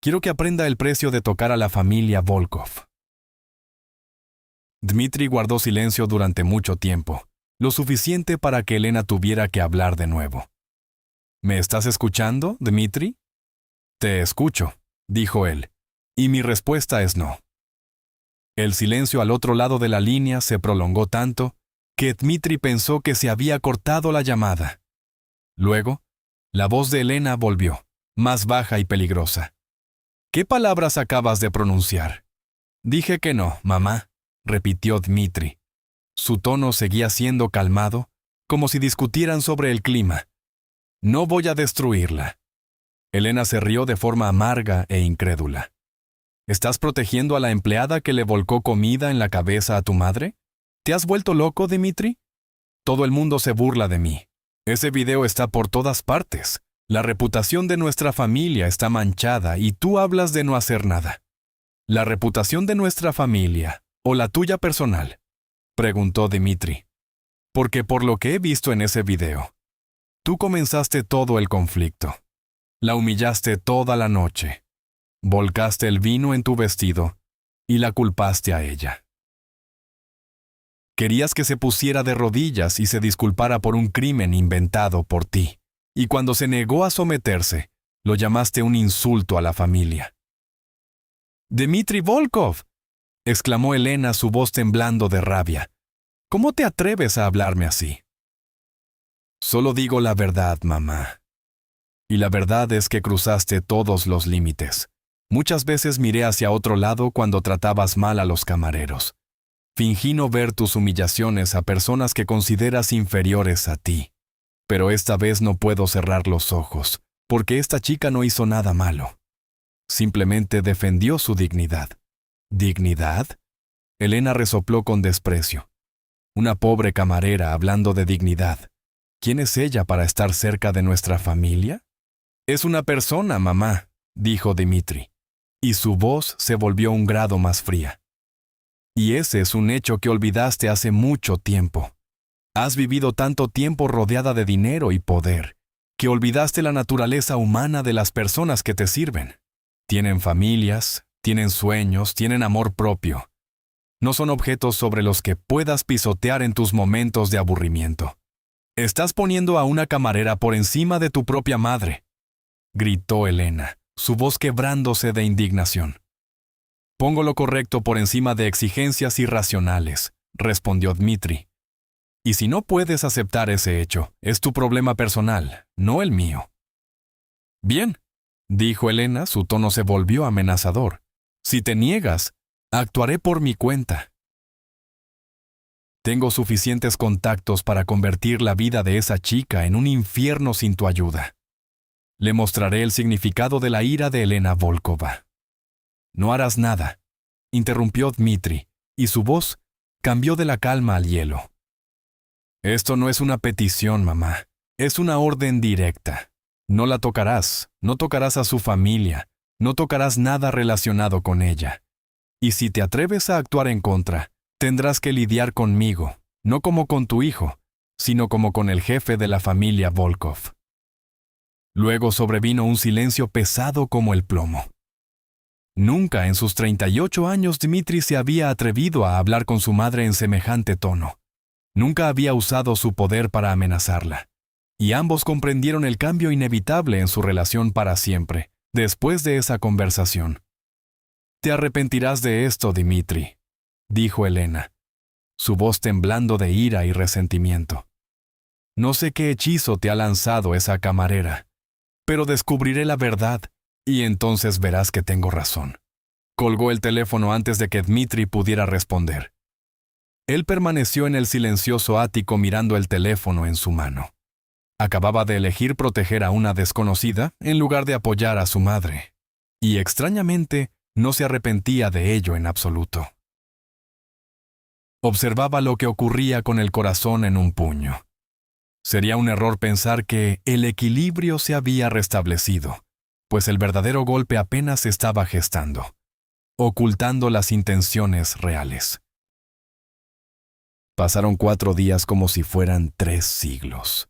A: Quiero que aprenda el precio de tocar a la familia Volkov». Dmitri guardó silencio durante mucho tiempo, lo suficiente para que Elena tuviera que hablar de nuevo. «¿Me estás escuchando, Dmitri?» «Te escucho», dijo él, y mi respuesta es no. El silencio al otro lado de la línea se prolongó tanto que Dmitri pensó que se había cortado la llamada. Luego, La voz de Elena volvió, más baja y peligrosa. ¿Qué palabras acabas de pronunciar? Dije que no, mamá, repitió Dmitri. Su tono seguía siendo calmado, como si discutieran sobre el clima. No voy a destruirla. Elena se rió de forma amarga e incrédula. ¿Estás protegiendo a la empleada que le volcó comida en la cabeza a tu madre? ¿Te has vuelto loco, Dmitri? Todo el mundo se burla de mí. Ese video está por todas partes. La reputación de nuestra familia está manchada y tú hablas de no hacer nada. ¿La reputación de nuestra familia o la tuya personal?, preguntó Dmitri. Porque por lo que he visto en ese video, tú comenzaste todo el conflicto. La humillaste toda la noche. Volcaste el vino en tu vestido y la culpaste a ella. Querías que se pusiera de rodillas y se disculpara por un crimen inventado por ti. Y cuando se negó a someterse, lo llamaste un insulto a la familia. «Dmitri Volkov», exclamó Elena, su voz temblando de rabia. «¿Cómo te atreves a hablarme así?» «Solo digo la verdad, mamá. Y la verdad es que cruzaste todos los límites. Muchas veces miré hacia otro lado cuando tratabas mal a los camareros. Fingí no ver tus humillaciones a personas que consideras inferiores a ti. Pero esta vez no puedo cerrar los ojos, porque esta chica no hizo nada malo. Simplemente defendió su dignidad». ¿Dignidad? Elena resopló con desprecio. Una pobre camarera hablando de dignidad. ¿Quién es ella para estar cerca de nuestra familia? Es una persona, mamá, dijo Dmitri, y su voz se volvió un grado más fría. Y ese es un hecho que olvidaste hace mucho tiempo. Has vivido tanto tiempo rodeada de dinero y poder, que olvidaste la naturaleza humana de las personas que te sirven. Tienen familias, tienen sueños, tienen amor propio. No son objetos sobre los que puedas pisotear en tus momentos de aburrimiento. Estás poniendo a una camarera por encima de tu propia madre, gritó Elena, su voz quebrándose de indignación. Pongo lo correcto por encima de exigencias irracionales, respondió Dmitri. Y si no puedes aceptar ese hecho, es tu problema personal, no el mío. Bien, dijo Elena, su tono se volvió amenazador. Si te niegas, actuaré por mi cuenta. Tengo suficientes contactos para convertir la vida de esa chica en un infierno sin tu ayuda. Le mostraré el significado de la ira de Elena Volkova. No harás nada, interrumpió Dmitri, y su voz cambió de la calma al hielo. Esto no es una petición, mamá, es una orden directa. No la tocarás, no tocarás a su familia, no tocarás nada relacionado con ella. Y si te atreves a actuar en contra, tendrás que lidiar conmigo, no como con tu hijo, sino como con el jefe de la familia Volkov. Luego sobrevino un silencio pesado como el plomo. Nunca en sus 38 años Dmitri se había atrevido a hablar con su madre en semejante tono. Nunca había usado su poder para amenazarla. Y ambos comprendieron el cambio inevitable en su relación para siempre, después de esa conversación. «Te arrepentirás de esto, Dmitri», dijo Elena, su voz temblando de ira y resentimiento. «No sé qué hechizo te ha lanzado esa camarera, pero descubriré la verdad y entonces verás que tengo razón». Colgó el teléfono antes de que Dmitri pudiera responder. Él permaneció en el silencioso ático mirando el teléfono en su mano. Acababa de elegir proteger a una desconocida en lugar de apoyar a su madre. Y extrañamente, no se arrepentía de ello en absoluto. Observaba lo que ocurría con el corazón en un puño. Sería un error pensar que el equilibrio se había restablecido, pues el verdadero golpe apenas se estaba gestando, ocultando las intenciones reales. Pasaron 4 días como si fueran 3 siglos.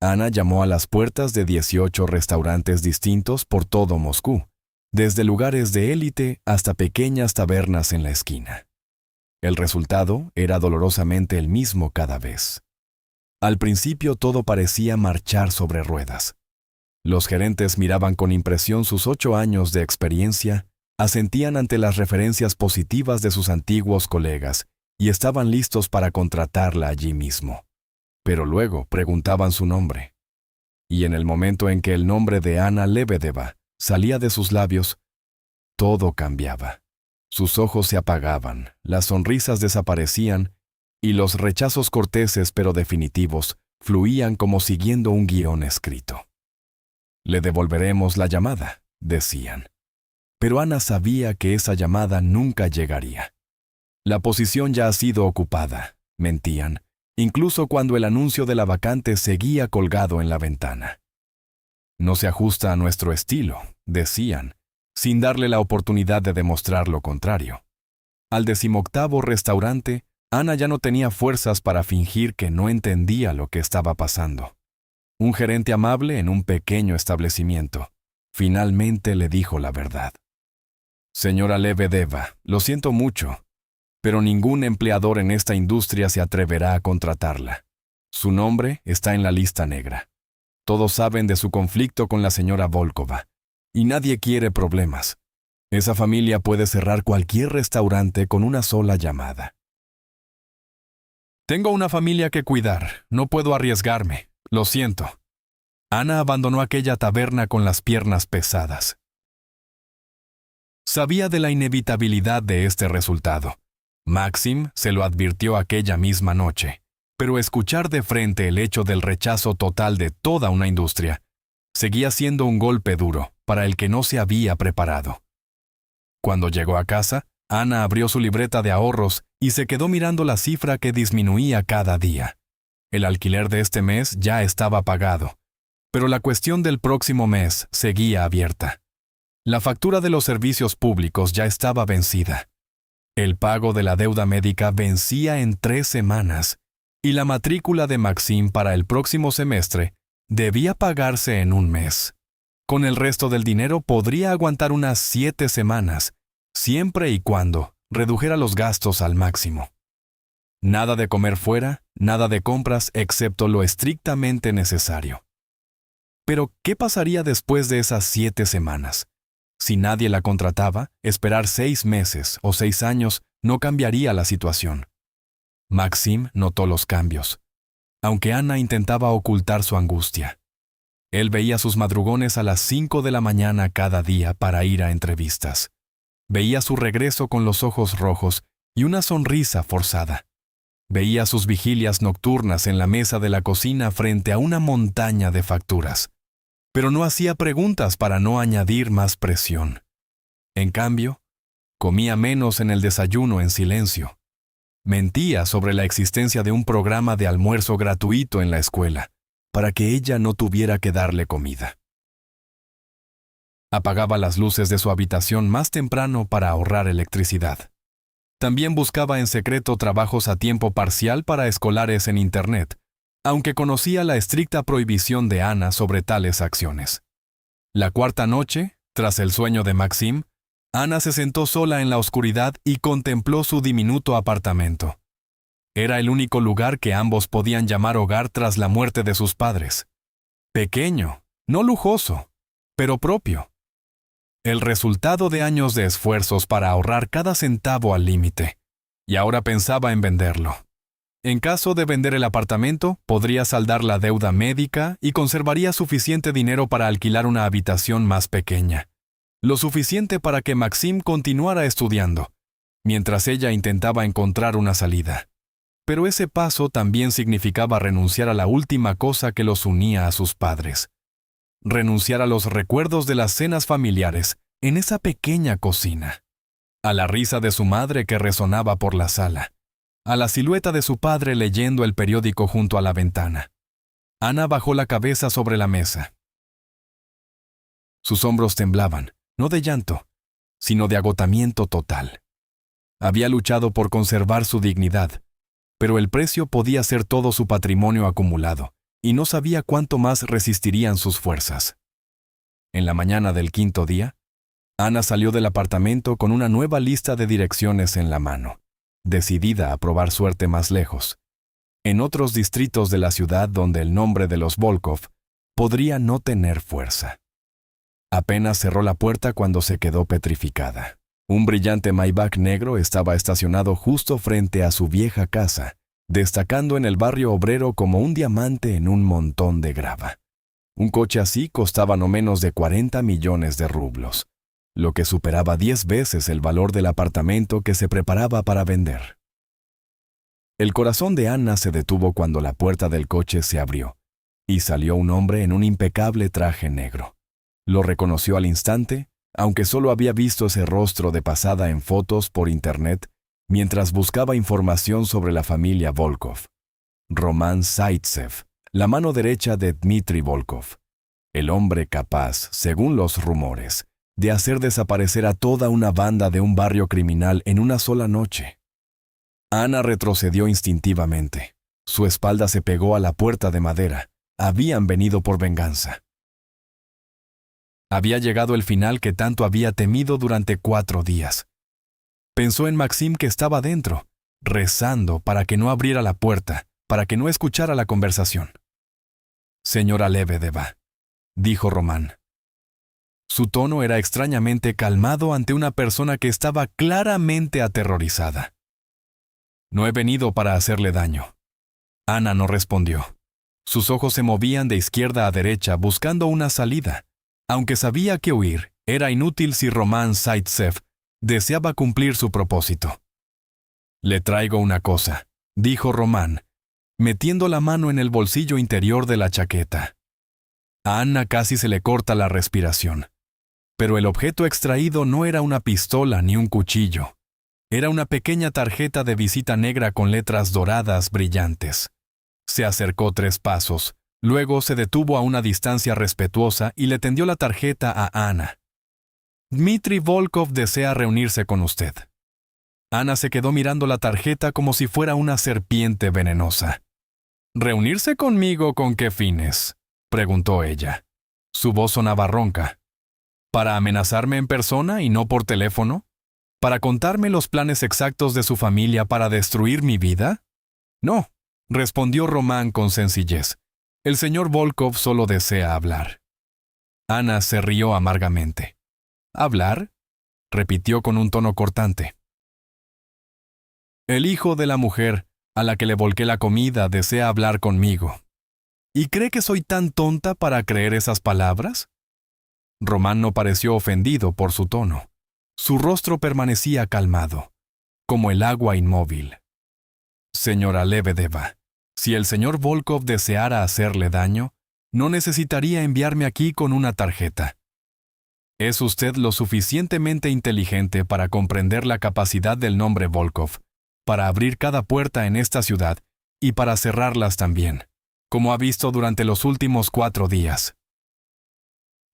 A: Ana llamó a las puertas de 18 restaurantes distintos por todo Moscú, desde lugares de élite hasta pequeñas tabernas en la esquina. El resultado era dolorosamente el mismo cada vez. Al principio todo parecía marchar sobre ruedas. Los gerentes miraban con impresión sus 8 años de experiencia, asentían ante las referencias positivas de sus antiguos colegas y estaban listos para contratarla allí mismo. Pero luego preguntaban su nombre. Y en el momento en que el nombre de Ana Lebedeva salía de sus labios, todo cambiaba. Sus ojos se apagaban, las sonrisas desaparecían y los rechazos corteses pero definitivos fluían como siguiendo un guión escrito. «Le devolveremos la llamada», decían. Pero Ana sabía que esa llamada nunca llegaría. «La posición ya ha sido ocupada», mentían, incluso cuando el anuncio de la vacante seguía colgado en la ventana. «No se ajusta a nuestro estilo», decían, sin darle la oportunidad de demostrar lo contrario. Al 18º restaurante, Ana ya no tenía fuerzas para fingir que no entendía lo que estaba pasando. Un gerente amable en un pequeño establecimiento finalmente le dijo la verdad. «Señora Lebedeva, lo siento mucho, pero ningún empleador en esta industria se atreverá a contratarla. Su nombre está en la lista negra. Todos saben de su conflicto con la señora Volkova, y nadie quiere problemas. Esa familia puede cerrar cualquier restaurante con una sola llamada». «Tengo una familia que cuidar, no puedo arriesgarme, lo siento». Ana abandonó aquella taberna con las piernas pesadas. Sabía de la inevitabilidad de este resultado. Maxim se lo advirtió aquella misma noche, pero escuchar de frente el hecho del rechazo total de toda una industria seguía siendo un golpe duro para el que no se había preparado. Cuando llegó a casa, Ana abrió su libreta de ahorros y se quedó mirando la cifra que disminuía cada día. El alquiler de este mes ya estaba pagado, pero la cuestión del próximo mes seguía abierta. La factura de los servicios públicos ya estaba vencida. El pago de la deuda médica vencía en 3 semanas, y la matrícula de Maxim para el próximo semestre debía pagarse en 1 mes. Con el resto del dinero podría aguantar unas 7 semanas, siempre y cuando redujera los gastos al máximo. Nada de comer fuera, nada de compras excepto lo estrictamente necesario. Pero, ¿qué pasaría después de esas 7 semanas? Si nadie la contrataba, esperar 6 meses o 6 años no cambiaría la situación. Maxim notó los cambios, aunque Ana intentaba ocultar su angustia. Él veía sus madrugones a las 5 de la mañana cada día para ir a entrevistas. Veía su regreso con los ojos rojos y una sonrisa forzada. Veía sus vigilias nocturnas en la mesa de la cocina frente a una montaña de facturas. Pero no hacía preguntas para no añadir más presión. En cambio, comía menos en el desayuno en silencio. Mentía sobre la existencia de un programa de almuerzo gratuito en la escuela, para que ella no tuviera que darle comida. Apagaba las luces de su habitación más temprano para ahorrar electricidad. También buscaba en secreto trabajos a tiempo parcial para escolares en Internet, aunque conocía la estricta prohibición de Ana sobre tales acciones. La 4ª noche, tras el sueño de Maxim, Ana se sentó sola en la oscuridad y contempló su diminuto apartamento. Era el único lugar que ambos podían llamar hogar tras la muerte de sus padres. Pequeño, no lujoso, pero propio. El resultado de años de esfuerzos para ahorrar cada centavo al límite, y ahora pensaba en venderlo. En caso de vender el apartamento, podría saldar la deuda médica y conservaría suficiente dinero para alquilar una habitación más pequeña. Lo suficiente para que Maxim continuara estudiando, mientras ella intentaba encontrar una salida. Pero ese paso también significaba renunciar a la última cosa que los unía a sus padres. Renunciar a los recuerdos de las cenas familiares en esa pequeña cocina. A la risa de su madre que resonaba por la sala. A la silueta de su padre leyendo el periódico junto a la ventana. Ana bajó la cabeza sobre la mesa. Sus hombros temblaban, no de llanto, sino de agotamiento total. Había luchado por conservar su dignidad, pero el precio podía ser todo su patrimonio acumulado, y no sabía cuánto más resistirían sus fuerzas. En la mañana del 5º día, Ana salió del apartamento con una nueva lista de direcciones en la mano, decidida a probar suerte más lejos, en otros distritos de la ciudad donde el nombre de los Volkov podría no tener fuerza. Apenas cerró la puerta cuando se quedó petrificada. Un brillante Maybach negro estaba estacionado justo frente a su vieja casa, destacando en el barrio obrero como un diamante en un montón de grava. Un coche así costaba no menos de 40 millones de rublos, lo que superaba 10 veces el valor del apartamento que se preparaba para vender. El corazón de Anna se detuvo cuando la puerta del coche se abrió, y salió un hombre en un impecable traje negro. Lo reconoció al instante, aunque solo había visto ese rostro de pasada en fotos por internet mientras buscaba información sobre la familia Volkov. Roman Zaitsev, la mano derecha de Dmitry Volkov, el hombre capaz, según los rumores, de hacer desaparecer a toda una banda de un barrio criminal en una sola noche. Anna retrocedió instintivamente. Su espalda se pegó a la puerta de madera. Habían venido por venganza. Había llegado el final que tanto había temido durante 4 días. Pensó en Maxim, que estaba dentro, rezando para que no abriera la puerta, para que no escuchara la conversación. «Señora Lebedeva», dijo Román. Su tono era extrañamente calmado ante una persona que estaba claramente aterrorizada. «No he venido para hacerle daño». Anna no respondió. Sus ojos se movían de izquierda a derecha buscando una salida, aunque sabía que huir era inútil si Roman Zaitsev deseaba cumplir su propósito. «Le traigo una cosa», dijo Román, metiendo la mano en el bolsillo interior de la chaqueta. A Anna casi se le corta la respiración. Pero el objeto extraído no era una pistola ni un cuchillo. Era una pequeña tarjeta de visita negra con letras doradas brillantes. Se acercó 3 pasos, luego se detuvo a una distancia respetuosa y le tendió la tarjeta a Anna. «Dmitry Volkov desea reunirse con usted». Anna se quedó mirando la tarjeta como si fuera una serpiente venenosa. «¿Reunirse conmigo con qué fines?», preguntó ella. Su voz sonaba ronca. «¿Para amenazarme en persona y no por teléfono? ¿Para contarme los planes exactos de su familia para destruir mi vida?» «No», respondió Román con sencillez. «El señor Volkov solo desea hablar». Anna se rió amargamente. «¿Hablar?», repitió con un tono cortante. «El hijo de la mujer a la que le volqué la comida desea hablar conmigo. ¿Y cree que soy tan tonta para creer esas palabras?» Román no pareció ofendido por su tono. Su rostro permanecía calmado, como el agua inmóvil. «Señora Lebedeva, si el señor Volkov deseara hacerle daño, no necesitaría enviarme aquí con una tarjeta. Es usted lo suficientemente inteligente para comprender la capacidad del nombre Volkov, para abrir cada puerta en esta ciudad y para cerrarlas también, como ha visto durante los últimos 4 días».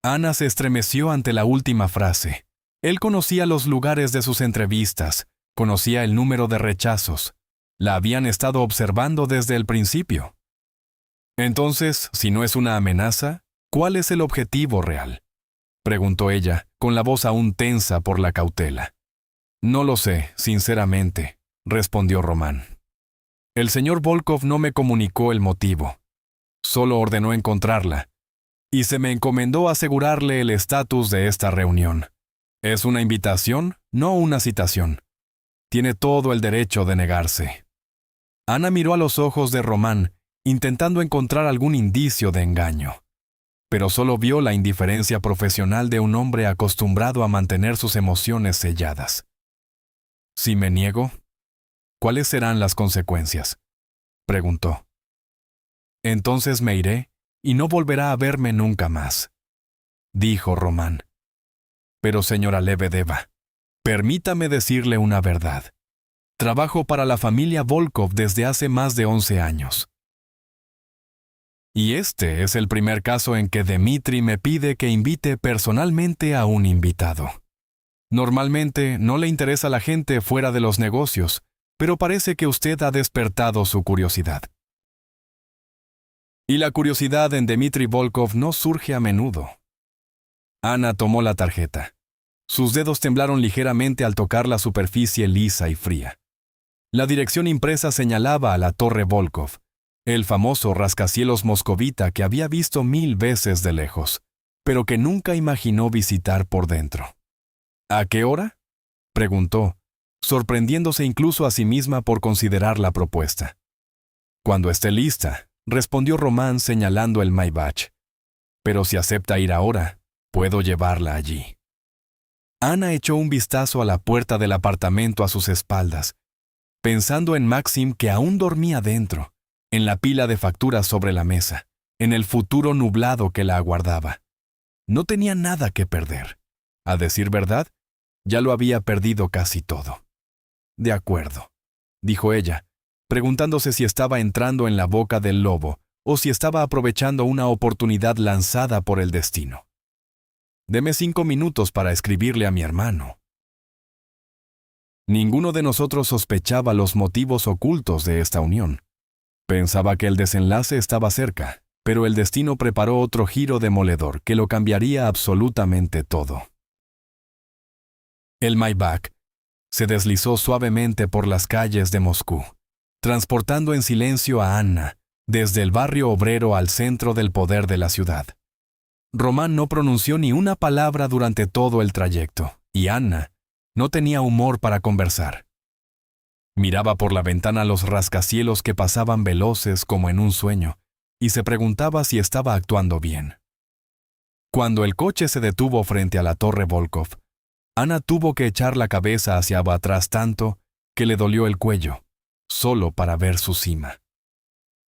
A: Anna se estremeció ante la última frase. Él conocía los lugares de sus entrevistas, conocía el número de rechazos. La habían estado observando desde el principio. «Entonces, si no es una amenaza, ¿cuál es el objetivo real?», preguntó ella, con la voz aún tensa por la cautela. «No lo sé, sinceramente», respondió Román. «El señor Volkov no me comunicó el motivo. Solo ordenó encontrarla, y se me encomendó asegurarle el estatus de esta reunión. Es una invitación, no una citación. Tiene todo el derecho de negarse». Anna miró a los ojos de Román, intentando encontrar algún indicio de engaño. Pero solo vio la indiferencia profesional de un hombre acostumbrado a mantener sus emociones selladas. «Si me niego, ¿cuáles serán las consecuencias?», preguntó. «Entonces me iré y no volverá a verme nunca más», dijo Román. «Pero señora Lebedeva, permítame decirle una verdad. Trabajo para la familia Volkov desde hace más de 11 años. Y este es el primer caso en que Dmitry me pide que invite personalmente a un invitado. Normalmente no le interesa a la gente fuera de los negocios, pero parece que usted ha despertado su curiosidad. Y la curiosidad en Dmitry Volkov no surge a menudo». Anna tomó la tarjeta. Sus dedos temblaron ligeramente al tocar la superficie lisa y fría. La dirección impresa señalaba a la Torre Volkov, el famoso rascacielos moscovita que había visto 1000 veces de lejos, pero que nunca imaginó visitar por dentro. «¿A qué hora?», preguntó, sorprendiéndose incluso a sí misma por considerar la propuesta. «Cuando esté lista», respondió Román señalando el Maybach. pero si acepta ir ahora, puedo llevarla allí. Ana echó un vistazo a la puerta del apartamento a sus espaldas, pensando en Maxim que aún dormía dentro, en la pila de facturas sobre la mesa, en el futuro nublado que la aguardaba. No tenía nada que perder. A decir verdad, ya lo había perdido casi todo. De acuerdo, dijo ella, preguntándose si estaba entrando en la boca del lobo o si estaba aprovechando una oportunidad lanzada por el destino. Deme 5 minutos para escribirle a mi hermano. Ninguno de nosotros sospechaba los motivos ocultos de esta unión. Pensaba que el desenlace estaba cerca, pero el destino preparó otro giro demoledor que lo cambiaría absolutamente todo. El Maybach se deslizó suavemente por las calles de Moscú, transportando en silencio a Anna desde el barrio obrero al centro del poder de la ciudad. Román no pronunció ni una palabra durante todo el trayecto, y Anna no tenía humor para conversar. Miraba por la ventana los rascacielos que pasaban veloces como en un sueño, y se preguntaba si estaba actuando bien. Cuando el coche se detuvo frente a la Torre Volkov, Ana tuvo que echar la cabeza hacia atrás tanto que le dolió el cuello, solo para ver su cima.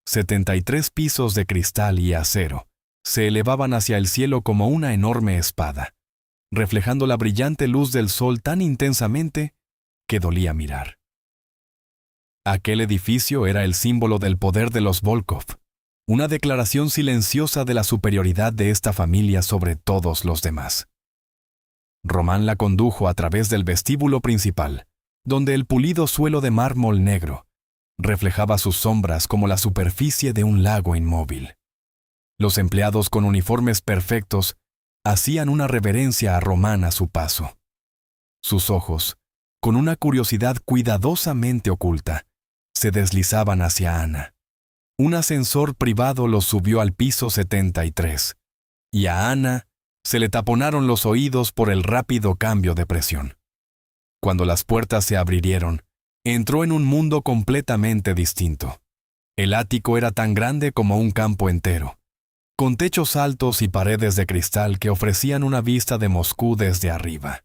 A: 73 pisos de cristal y acero se elevaban hacia el cielo como una enorme espada, reflejando la brillante luz del sol tan intensamente que dolía mirar. Aquel edificio era el símbolo del poder de los Volkov, una declaración silenciosa de la superioridad de esta familia sobre todos los demás. Román la condujo a través del vestíbulo principal, donde el pulido suelo de mármol negro reflejaba sus sombras como la superficie de un lago inmóvil. Los empleados con uniformes perfectos hacían una reverencia a Román a su paso. Sus ojos, con una curiosidad cuidadosamente oculta, se deslizaban hacia Ana. Un ascensor privado los subió al piso 73, y a Ana se le taponaron los oídos por el rápido cambio de presión. Cuando las puertas se abrieron, entró en un mundo completamente distinto. El ático era tan grande como un campo entero, con techos altos y paredes de cristal que ofrecían una vista de Moscú desde arriba.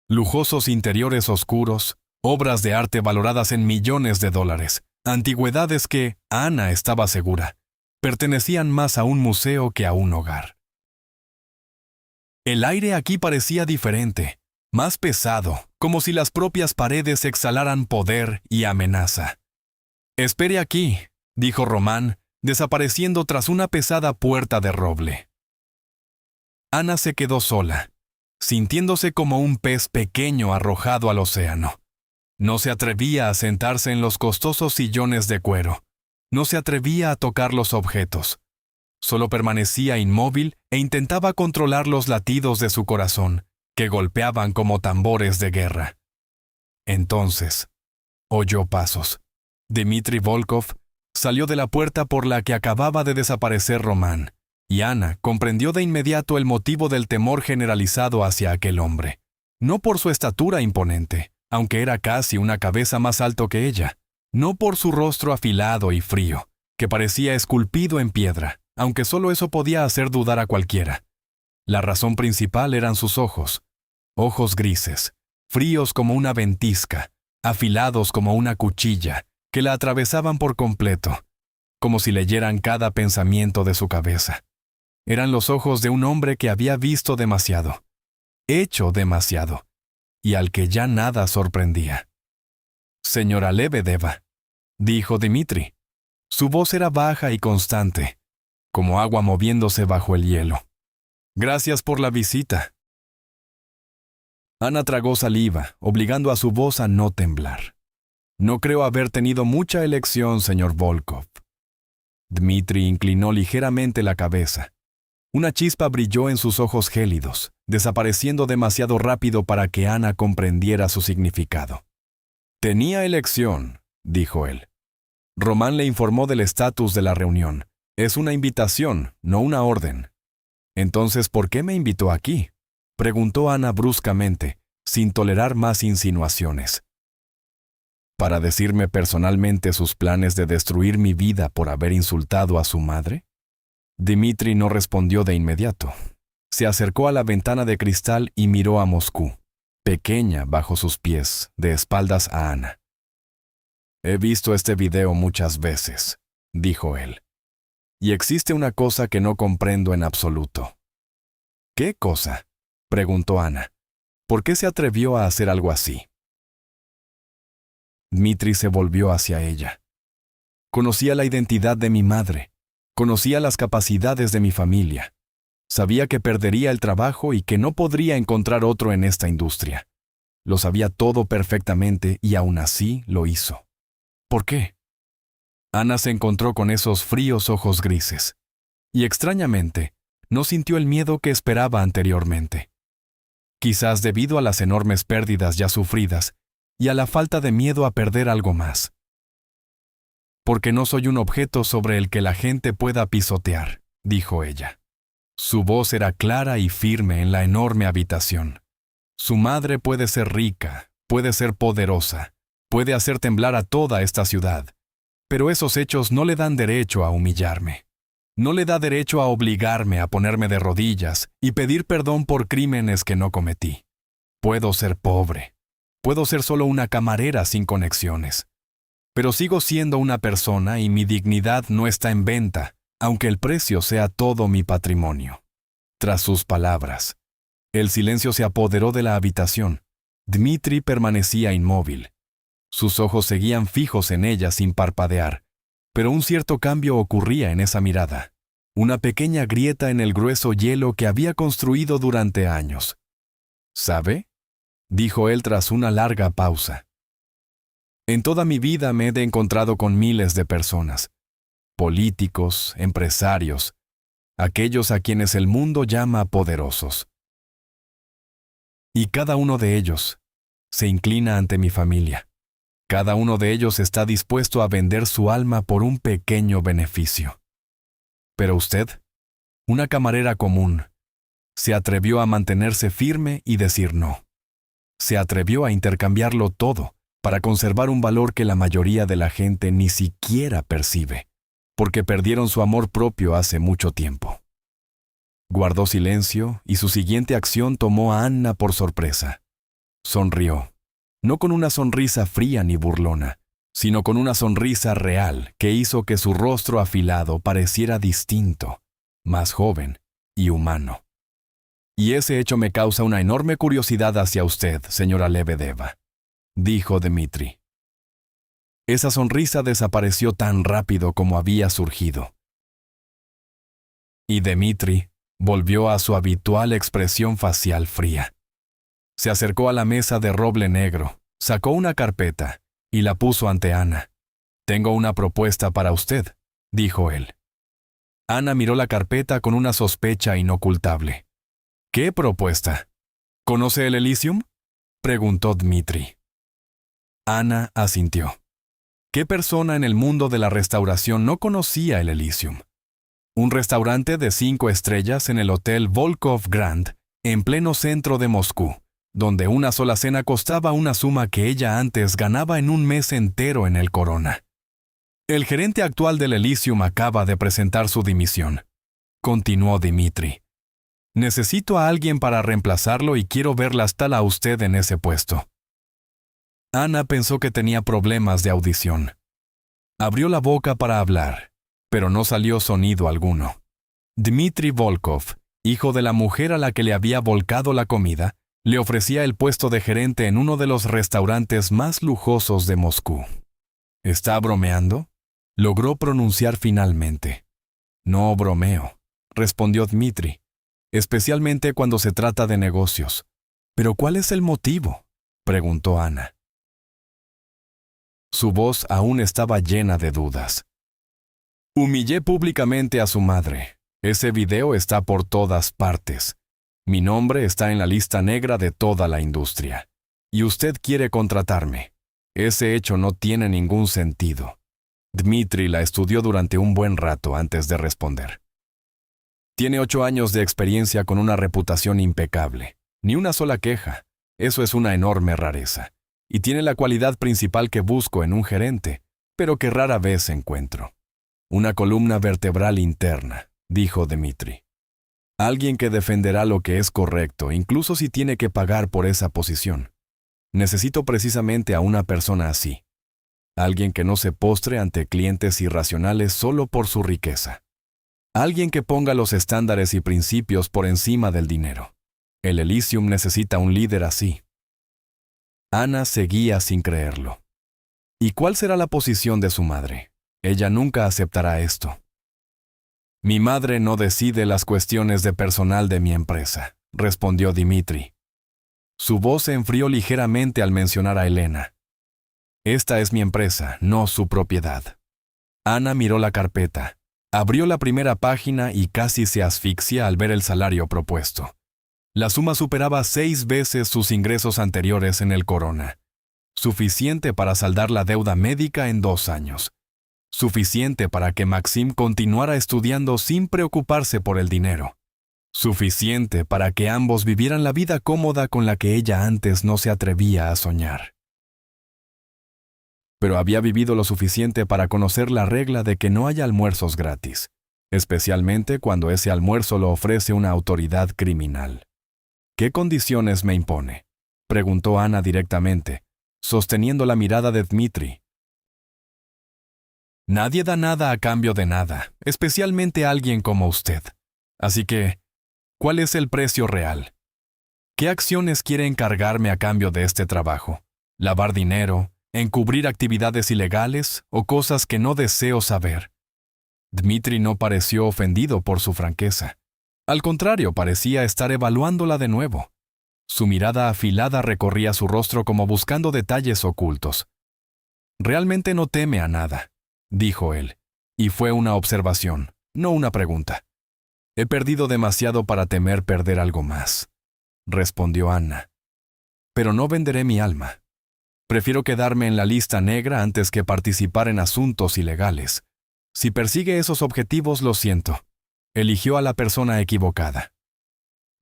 A: Lujosos interiores oscuros, obras de arte valoradas en millones de dólares, antigüedades que, Ana estaba segura, pertenecían más a un museo que a un hogar. El aire aquí parecía diferente, más pesado, como si las propias paredes exhalaran poder y amenaza. «Espere aquí», dijo Román, desapareciendo tras una pesada puerta de roble. Ana se quedó sola, sintiéndose como un pez pequeño arrojado al océano. No se atrevía a sentarse en los costosos sillones de cuero. No se atrevía a tocar los objetos. Solo permanecía inmóvil e intentaba controlar los latidos de su corazón, que golpeaban como tambores de guerra. Entonces, oyó pasos. Dmitri Volkov salió de la puerta por la que acababa de desaparecer Román, y Ana comprendió de inmediato el motivo del temor generalizado hacia aquel hombre. No por su estatura imponente, aunque era casi una cabeza más alto que ella, no por su rostro afilado y frío, que parecía esculpido en piedra, aunque solo eso podía hacer dudar a cualquiera. La razón principal eran sus ojos, ojos grises, fríos como una ventisca, afilados como una cuchilla, que la atravesaban por completo, como si leyeran cada pensamiento de su cabeza. Eran los ojos de un hombre que había visto demasiado, hecho demasiado, y al que ya nada sorprendía. «Señora Lebedeva», dijo Dmitri. Su voz era baja y constante, como agua moviéndose bajo el hielo. «Gracias por la visita». Ana tragó saliva, obligando a su voz a no temblar. «No creo haber tenido mucha elección, señor Volkov». Dmitri inclinó ligeramente la cabeza. Una chispa brilló en sus ojos gélidos, desapareciendo demasiado rápido para que Ana comprendiera su significado. «Tenía elección», dijo él. Román le informó del estatus de la reunión. «Es una invitación, no una orden». «Entonces, ¿por qué me invitó aquí?», preguntó Ana bruscamente, sin tolerar más insinuaciones. ¿Para decirme personalmente sus planes de destruir mi vida por haber insultado a su madre? Dmitri no respondió de inmediato. Se acercó a la ventana de cristal y miró a Moscú, pequeña bajo sus pies, de espaldas a Ana. «He visto este video muchas veces», dijo él. «Y existe una cosa que no comprendo en absoluto». «¿Qué cosa?», preguntó Ana. «¿Por qué se atrevió a hacer algo así?». Dmitri se volvió hacia ella. «Conocía la identidad de mi madre. Conocía las capacidades de mi familia. Sabía que perdería el trabajo y que no podría encontrar otro en esta industria. Lo sabía todo perfectamente y aún así lo hizo. ¿Por qué?». Ana se encontró con esos fríos ojos grises. Y extrañamente, no sintió el miedo que esperaba anteriormente. Quizás debido a las enormes pérdidas ya sufridas y a la falta de miedo a perder algo más. «Porque no soy un objeto sobre el que la gente pueda pisotear», dijo ella. Su voz era clara y firme en la enorme habitación. «Su madre puede ser rica, puede ser poderosa, puede hacer temblar a toda esta ciudad, pero esos hechos no le dan derecho a humillarme. No le da derecho a obligarme a ponerme de rodillas y pedir perdón por crímenes que no cometí. Puedo ser pobre, puedo ser solo una camarera sin conexiones, pero sigo siendo una persona y mi dignidad no está en venta, aunque el precio sea todo mi patrimonio». Tras sus palabras, el silencio se apoderó de la habitación. Dmitri permanecía inmóvil. Sus ojos seguían fijos en ella sin parpadear, pero un cierto cambio ocurría en esa mirada. Una pequeña grieta en el grueso hielo que había construido durante años. «¿Sabe?», dijo él tras una larga pausa. «En toda mi vida me he encontrado con miles de personas. Políticos, empresarios, aquellos a quienes el mundo llama poderosos. Y cada uno de ellos se inclina ante mi familia. Cada uno de ellos está dispuesto a vender su alma por un pequeño beneficio. Pero usted, una camarera común, se atrevió a mantenerse firme y decir no. Se atrevió a intercambiarlo todo para conservar un valor que la mayoría de la gente ni siquiera percibe, porque perdieron su amor propio hace mucho tiempo». Guardó silencio y su siguiente acción tomó a Anna por sorpresa. Sonrió, no con una sonrisa fría ni burlona, sino con una sonrisa real que hizo que su rostro afilado pareciera distinto, más joven y humano. «Y ese hecho me causa una enorme curiosidad hacia usted, señora Lebedeva», dijo Dmitri. Esa sonrisa desapareció tan rápido como había surgido. Y Dmitri volvió a su habitual expresión facial fría. Se acercó a la mesa de roble negro, sacó una carpeta y la puso ante Ana. «Tengo una propuesta para usted», dijo él. Ana miró la carpeta con una sospecha inocultable. «¿Qué propuesta? ¿Conoce el Elysium?», preguntó Dmitri. Ana asintió. ¿Qué persona en el mundo de la restauración no conocía el Elysium? Un restaurante de 5 estrellas en el Hotel Volkov Grand, en pleno centro de Moscú, donde una sola cena costaba una suma que ella antes ganaba en un mes entero en el Corona. «El gerente actual del Elysium acaba de presentar su dimisión», continuó Dmitri. «Necesito a alguien para reemplazarlo y quiero verla tal a usted en ese puesto». Ana pensó que tenía problemas de audición. Abrió la boca para hablar, pero no salió sonido alguno. Dmitri Volkov, hijo de la mujer a la que le había volcado la comida, le ofrecía el puesto de gerente en uno de los restaurantes más lujosos de Moscú. «¿Está bromeando?», logró pronunciar finalmente. «No bromeo», respondió Dmitri, «especialmente cuando se trata de negocios». «¿Pero cuál es el motivo?», preguntó Ana. Su voz aún estaba llena de dudas. «Humillé públicamente a su madre. Ese video está por todas partes. Mi nombre está en la lista negra de toda la industria. Y usted quiere contratarme. Ese hecho no tiene ningún sentido». Dmitri la estudió durante un buen rato antes de responder. «Tiene 8 años de experiencia con una reputación impecable. Ni una sola queja. Eso es una enorme rareza. Y tiene la cualidad principal que busco en un gerente, pero que rara vez encuentro. Una columna vertebral interna, dijo Dmitri. Alguien que defenderá lo que es correcto, incluso si tiene que pagar por esa posición. Necesito precisamente a una persona así. Alguien que no se postre ante clientes irracionales solo por su riqueza. Alguien que ponga los estándares y principios por encima del dinero. El Elysium necesita un líder así. Ana seguía sin creerlo. ¿Y cuál será la posición de su madre? Ella nunca aceptará esto. Mi madre no decide las cuestiones de personal de mi empresa, respondió Dmitri. Su voz se enfrió ligeramente al mencionar a Elena. Esta es mi empresa, no su propiedad. Ana miró la carpeta, abrió la primera página y casi se asfixia al ver el salario propuesto. La suma superaba 6 veces sus ingresos anteriores en el Corona. Suficiente para saldar la deuda médica en 2 años. Suficiente para que Maxim continuara estudiando sin preocuparse por el dinero. Suficiente para que ambos vivieran la vida cómoda con la que ella antes no se atrevía a soñar. Pero había vivido lo suficiente para conocer la regla de que no haya almuerzos gratis, especialmente cuando ese almuerzo lo ofrece una autoridad criminal. ¿Qué condiciones me impone?, preguntó Ana directamente, sosteniendo la mirada de Dmitri. Nadie da nada a cambio de nada, especialmente alguien como usted. Así que, ¿cuál es el precio real? ¿Qué acciones quiere encargarme a cambio de este trabajo? ¿Lavar dinero, encubrir actividades ilegales o cosas que no deseo saber? Dmitri no pareció ofendido por su franqueza. Al contrario, parecía estar evaluándola de nuevo. Su mirada afilada recorría su rostro como buscando detalles ocultos. Realmente no teme a nada, dijo él, y fue una observación, no una pregunta. He perdido demasiado para temer perder algo más, respondió Ana. Pero no venderé mi alma. Prefiero quedarme en la lista negra antes que participar en asuntos ilegales. Si persigue esos objetivos, lo siento. Eligió a la persona equivocada.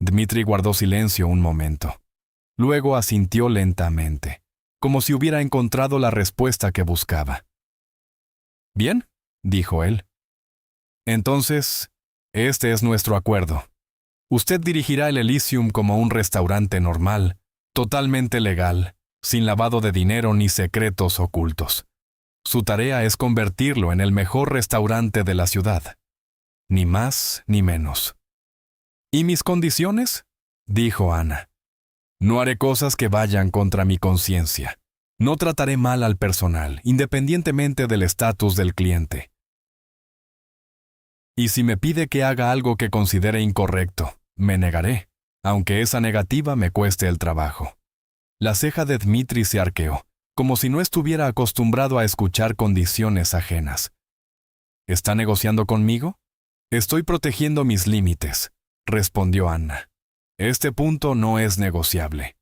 A: Dmitri guardó silencio un momento. Luego asintió lentamente, como si hubiera encontrado la respuesta que buscaba. Bien, dijo él. Entonces, este es nuestro acuerdo. Usted dirigirá el Elysium como un restaurante normal, totalmente legal, sin lavado de dinero ni secretos ocultos. Su tarea es convertirlo en el mejor restaurante de la ciudad. Ni más ni menos. ¿Y mis condiciones?, dijo Ana. No haré cosas que vayan contra mi conciencia. No trataré mal al personal, independientemente del estatus del cliente. Y si me pide que haga algo que considere incorrecto, me negaré, aunque esa negativa me cueste el trabajo. La ceja de Dmitri se arqueó, como si no estuviera acostumbrado a escuchar condiciones ajenas. ¿Está negociando conmigo? Estoy protegiendo mis límites, respondió Ana. Este punto no es negociable.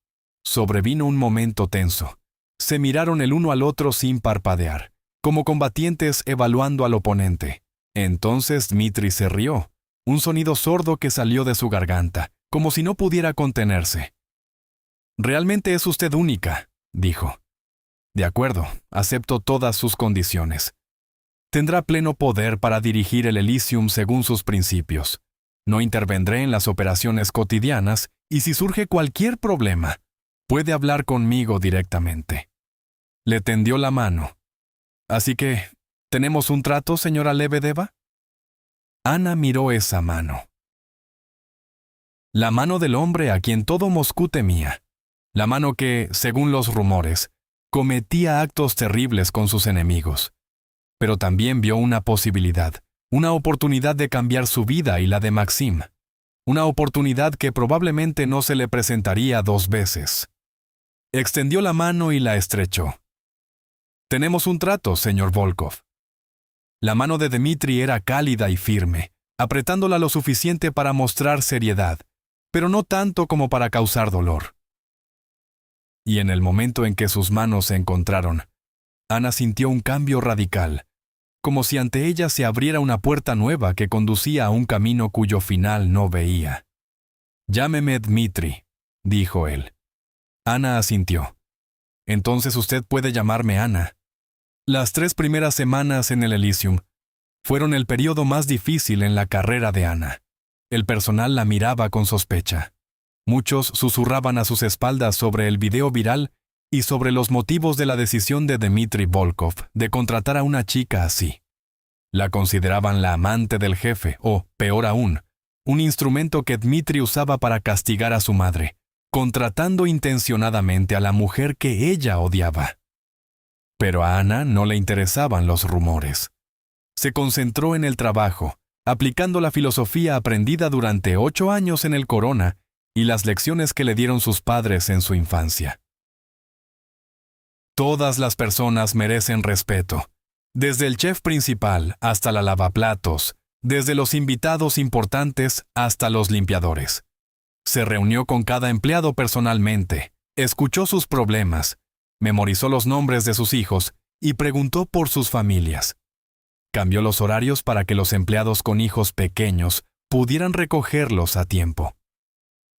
A: Sobrevino un momento tenso. Se miraron el uno al otro sin parpadear, como combatientes evaluando al oponente. Entonces Dmitri se rió, un sonido sordo que salió de su garganta, como si no pudiera contenerse. Realmente es usted única, dijo. De acuerdo, acepto todas sus condiciones. Tendrá pleno poder para dirigir el Elysium según sus principios. No intervendré en las operaciones cotidianas y si surge cualquier problema, puede hablar conmigo directamente. Le tendió la mano. Así que, ¿tenemos un trato, señora Lebedeva? Ana miró esa mano. La mano del hombre a quien todo Moscú temía. La mano que, según los rumores, cometía actos terribles con sus enemigos. Pero también vio una posibilidad, una oportunidad de cambiar su vida y la de Maxim. Una oportunidad que probablemente no se le presentaría 2 veces. Extendió la mano y la estrechó. Tenemos un trato, señor Volkov. La mano de Dmitri era cálida y firme, apretándola lo suficiente para mostrar seriedad, pero no tanto como para causar dolor. Y en el momento en que sus manos se encontraron, Ana sintió un cambio radical, como si ante ella se abriera una puerta nueva que conducía a un camino cuyo final no veía. «Llámeme Dmitri», dijo él. Ana asintió. «Entonces usted puede llamarme Ana». Las 3 primeras semanas en el Elysium, fueron el periodo más difícil en la carrera de Ana. El personal la miraba con sospecha. Muchos susurraban a sus espaldas sobre el video viral y sobre los motivos de la decisión de Dmitry Volkov de contratar a una chica así. La consideraban la amante del jefe o, peor aún, un instrumento que Dmitry usaba para castigar a su madre, contratando intencionadamente a la mujer que ella odiaba. Pero a Ana no le interesaban los rumores. Se concentró en el trabajo, aplicando la filosofía aprendida durante 8 años en el Corona y las lecciones que le dieron sus padres en su infancia. Todas las personas merecen respeto, desde el chef principal hasta la lavaplatos, desde los invitados importantes hasta los limpiadores. Se reunió con cada empleado personalmente, escuchó sus problemas, memorizó los nombres de sus hijos y preguntó por sus familias. Cambió los horarios para que los empleados con hijos pequeños pudieran recogerlos a tiempo.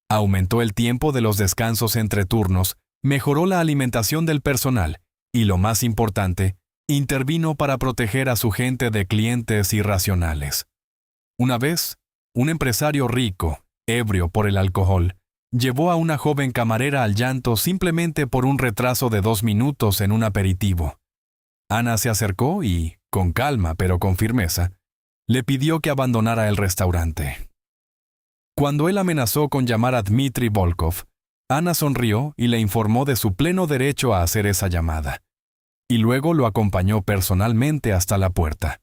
A: Aumentó el tiempo de los descansos entre turnos, mejoró la alimentación del personal y, lo más importante, intervino para proteger a su gente de clientes irracionales. Una vez, un empresario rico, ebrio por el alcohol, llevó a una joven camarera al llanto simplemente por un retraso de 2 minutos en un aperitivo. Ana se acercó y, con calma pero con firmeza, le pidió que abandonara el restaurante. Cuando él amenazó con llamar a Dmitry Volkov, Ana sonrió y le informó de su pleno derecho a hacer esa llamada, y luego lo acompañó personalmente hasta la puerta.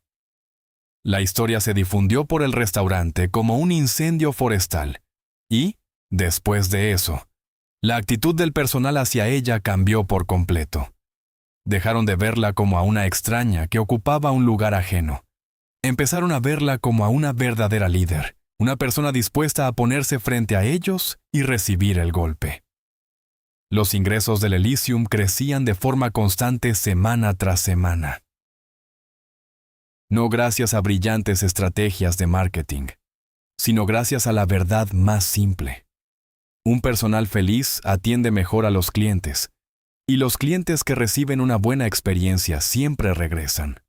A: La historia se difundió por el restaurante como un incendio forestal, y, después de eso, la actitud del personal hacia ella cambió por completo. Dejaron de verla como a una extraña que ocupaba un lugar ajeno. Empezaron a verla como a una verdadera líder, una persona dispuesta a ponerse frente a ellos y recibir el golpe. Los ingresos del Elysium crecían de forma constante semana tras semana. No gracias a brillantes estrategias de marketing, sino gracias a la verdad más simple. Un personal feliz atiende mejor a los clientes, y los clientes que reciben una buena experiencia siempre regresan.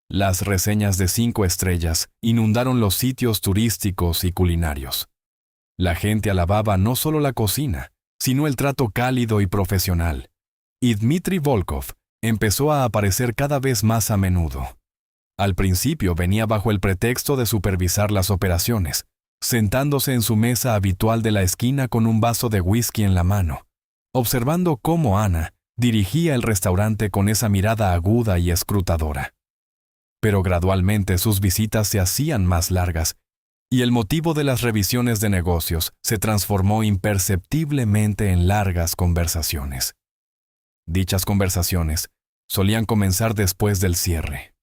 A: Las reseñas de 5 estrellas inundaron los sitios turísticos y culinarios. La gente alababa no solo la cocina, sino el trato cálido y profesional. Y Dmitry Volkov empezó a aparecer cada vez más a menudo. Al principio venía bajo el pretexto de supervisar las operaciones, sentándose en su mesa habitual de la esquina con un vaso de whisky en la mano, observando cómo Ana dirigía el restaurante con esa mirada aguda y escrutadora. Pero gradualmente sus visitas se hacían más largas, y el motivo de las revisiones de negocios se transformó imperceptiblemente en largas conversaciones. Dichas conversaciones solían comenzar después del cierre,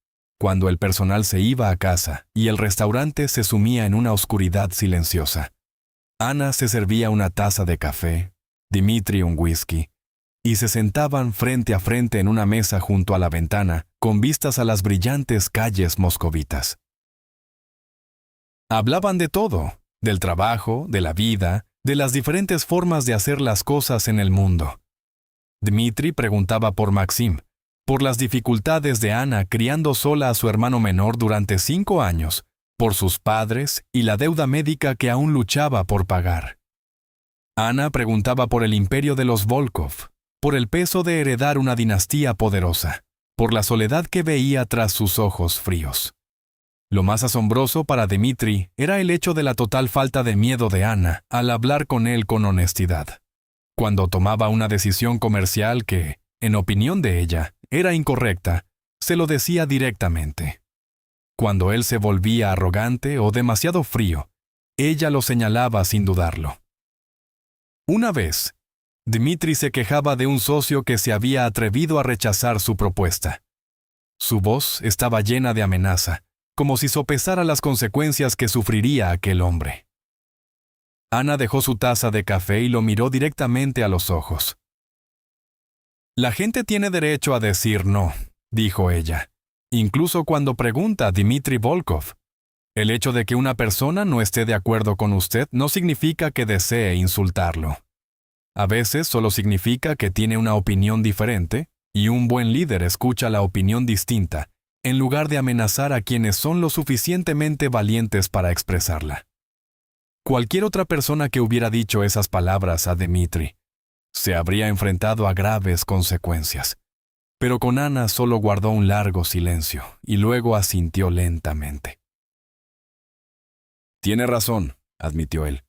A: cuando el personal se iba a casa y el restaurante se sumía en una oscuridad silenciosa. Ana se servía una taza de café, Dmitry un whisky, y se sentaban frente a frente en una mesa junto a la ventana, con vistas a las brillantes calles moscovitas. Hablaban de todo, del trabajo, de la vida, de las diferentes formas de hacer las cosas en el mundo. Dmitry preguntaba por Maxim, por las dificultades de Ana criando sola a su hermano menor durante 5 años, por sus padres y la deuda médica que aún luchaba por pagar. Ana preguntaba por el imperio de los Volkov, por el peso de heredar una dinastía poderosa, por la soledad que veía tras sus ojos fríos. Lo más asombroso para Dmitry era el hecho de la total falta de miedo de Ana al hablar con él con honestidad. Cuando tomaba una decisión comercial que, en opinión de ella, era incorrecta, se lo decía directamente. Cuando él se volvía arrogante o demasiado frío, ella lo señalaba sin dudarlo. Una vez, Dmitry se quejaba de un socio que se había atrevido a rechazar su propuesta. Su voz estaba llena de amenaza, como si sopesara las consecuencias que sufriría aquel hombre. Ana dejó su taza de café y lo miró directamente a los ojos. «La gente tiene derecho a decir no», dijo ella, incluso cuando pregunta a Dmitry Volkov. El hecho de que una persona no esté de acuerdo con usted no significa que desee insultarlo. A veces solo significa que tiene una opinión diferente, y un buen líder escucha la opinión distinta en lugar de amenazar a quienes son lo suficientemente valientes para expresarla. Cualquier otra persona que hubiera dicho esas palabras a Dmitri se habría enfrentado a graves consecuencias. Pero con Ana solo guardó un largo silencio y luego asintió lentamente. «Tiene razón», admitió él.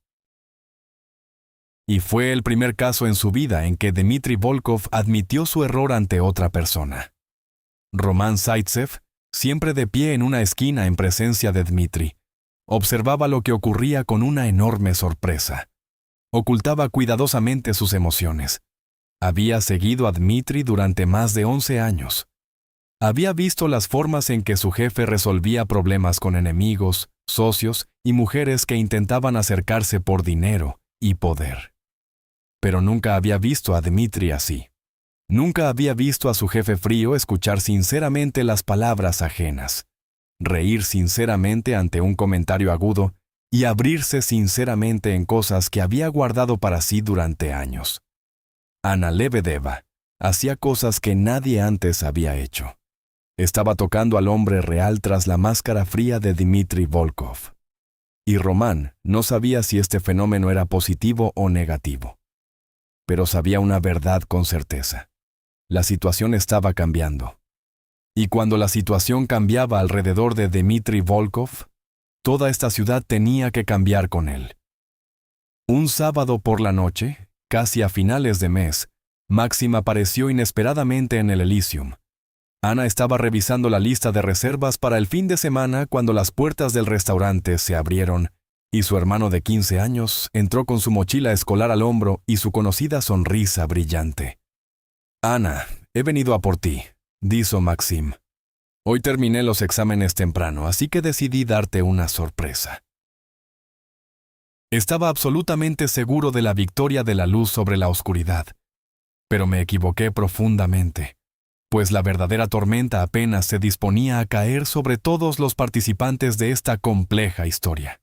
A: Y fue el primer caso en su vida en que Dmitri Volkov admitió su error ante otra persona. Roman Zaitsev, siempre de pie en una esquina en presencia de Dmitri, observaba lo que ocurría con una enorme sorpresa. Ocultaba cuidadosamente sus emociones. Había seguido a Dmitri durante más de 11 años. Había visto las formas en que su jefe resolvía problemas con enemigos, socios y mujeres que intentaban acercarse por dinero y poder. Pero nunca había visto a Dmitri así. Nunca había visto a su jefe frío escuchar sinceramente las palabras ajenas, reír sinceramente ante un comentario agudo y abrirse sinceramente en cosas que había guardado para sí durante años. Ana Lebedeva hacía cosas que nadie antes había hecho. Estaba tocando al hombre real tras la máscara fría de Dmitri Volkov. Y Román no sabía si este fenómeno era positivo o negativo. Pero sabía una verdad con certeza. La situación estaba cambiando. Y cuando la situación cambiaba alrededor de Dmitri Volkov, toda esta ciudad tenía que cambiar con él. Un sábado por la noche, casi a finales de mes, Maxim apareció inesperadamente en el Elysium. Ana estaba revisando la lista de reservas para el fin de semana cuando las puertas del restaurante se abrieron y su hermano de 15 años entró con su mochila escolar al hombro y su conocida sonrisa brillante. «Ana, he venido a por ti», dijo Maxim. «Hoy terminé los exámenes temprano, así que decidí darte una sorpresa». Estaba absolutamente seguro de la victoria de la luz sobre la oscuridad, pero me equivoqué profundamente, pues la verdadera tormenta apenas se disponía a caer sobre todos los participantes de esta compleja historia.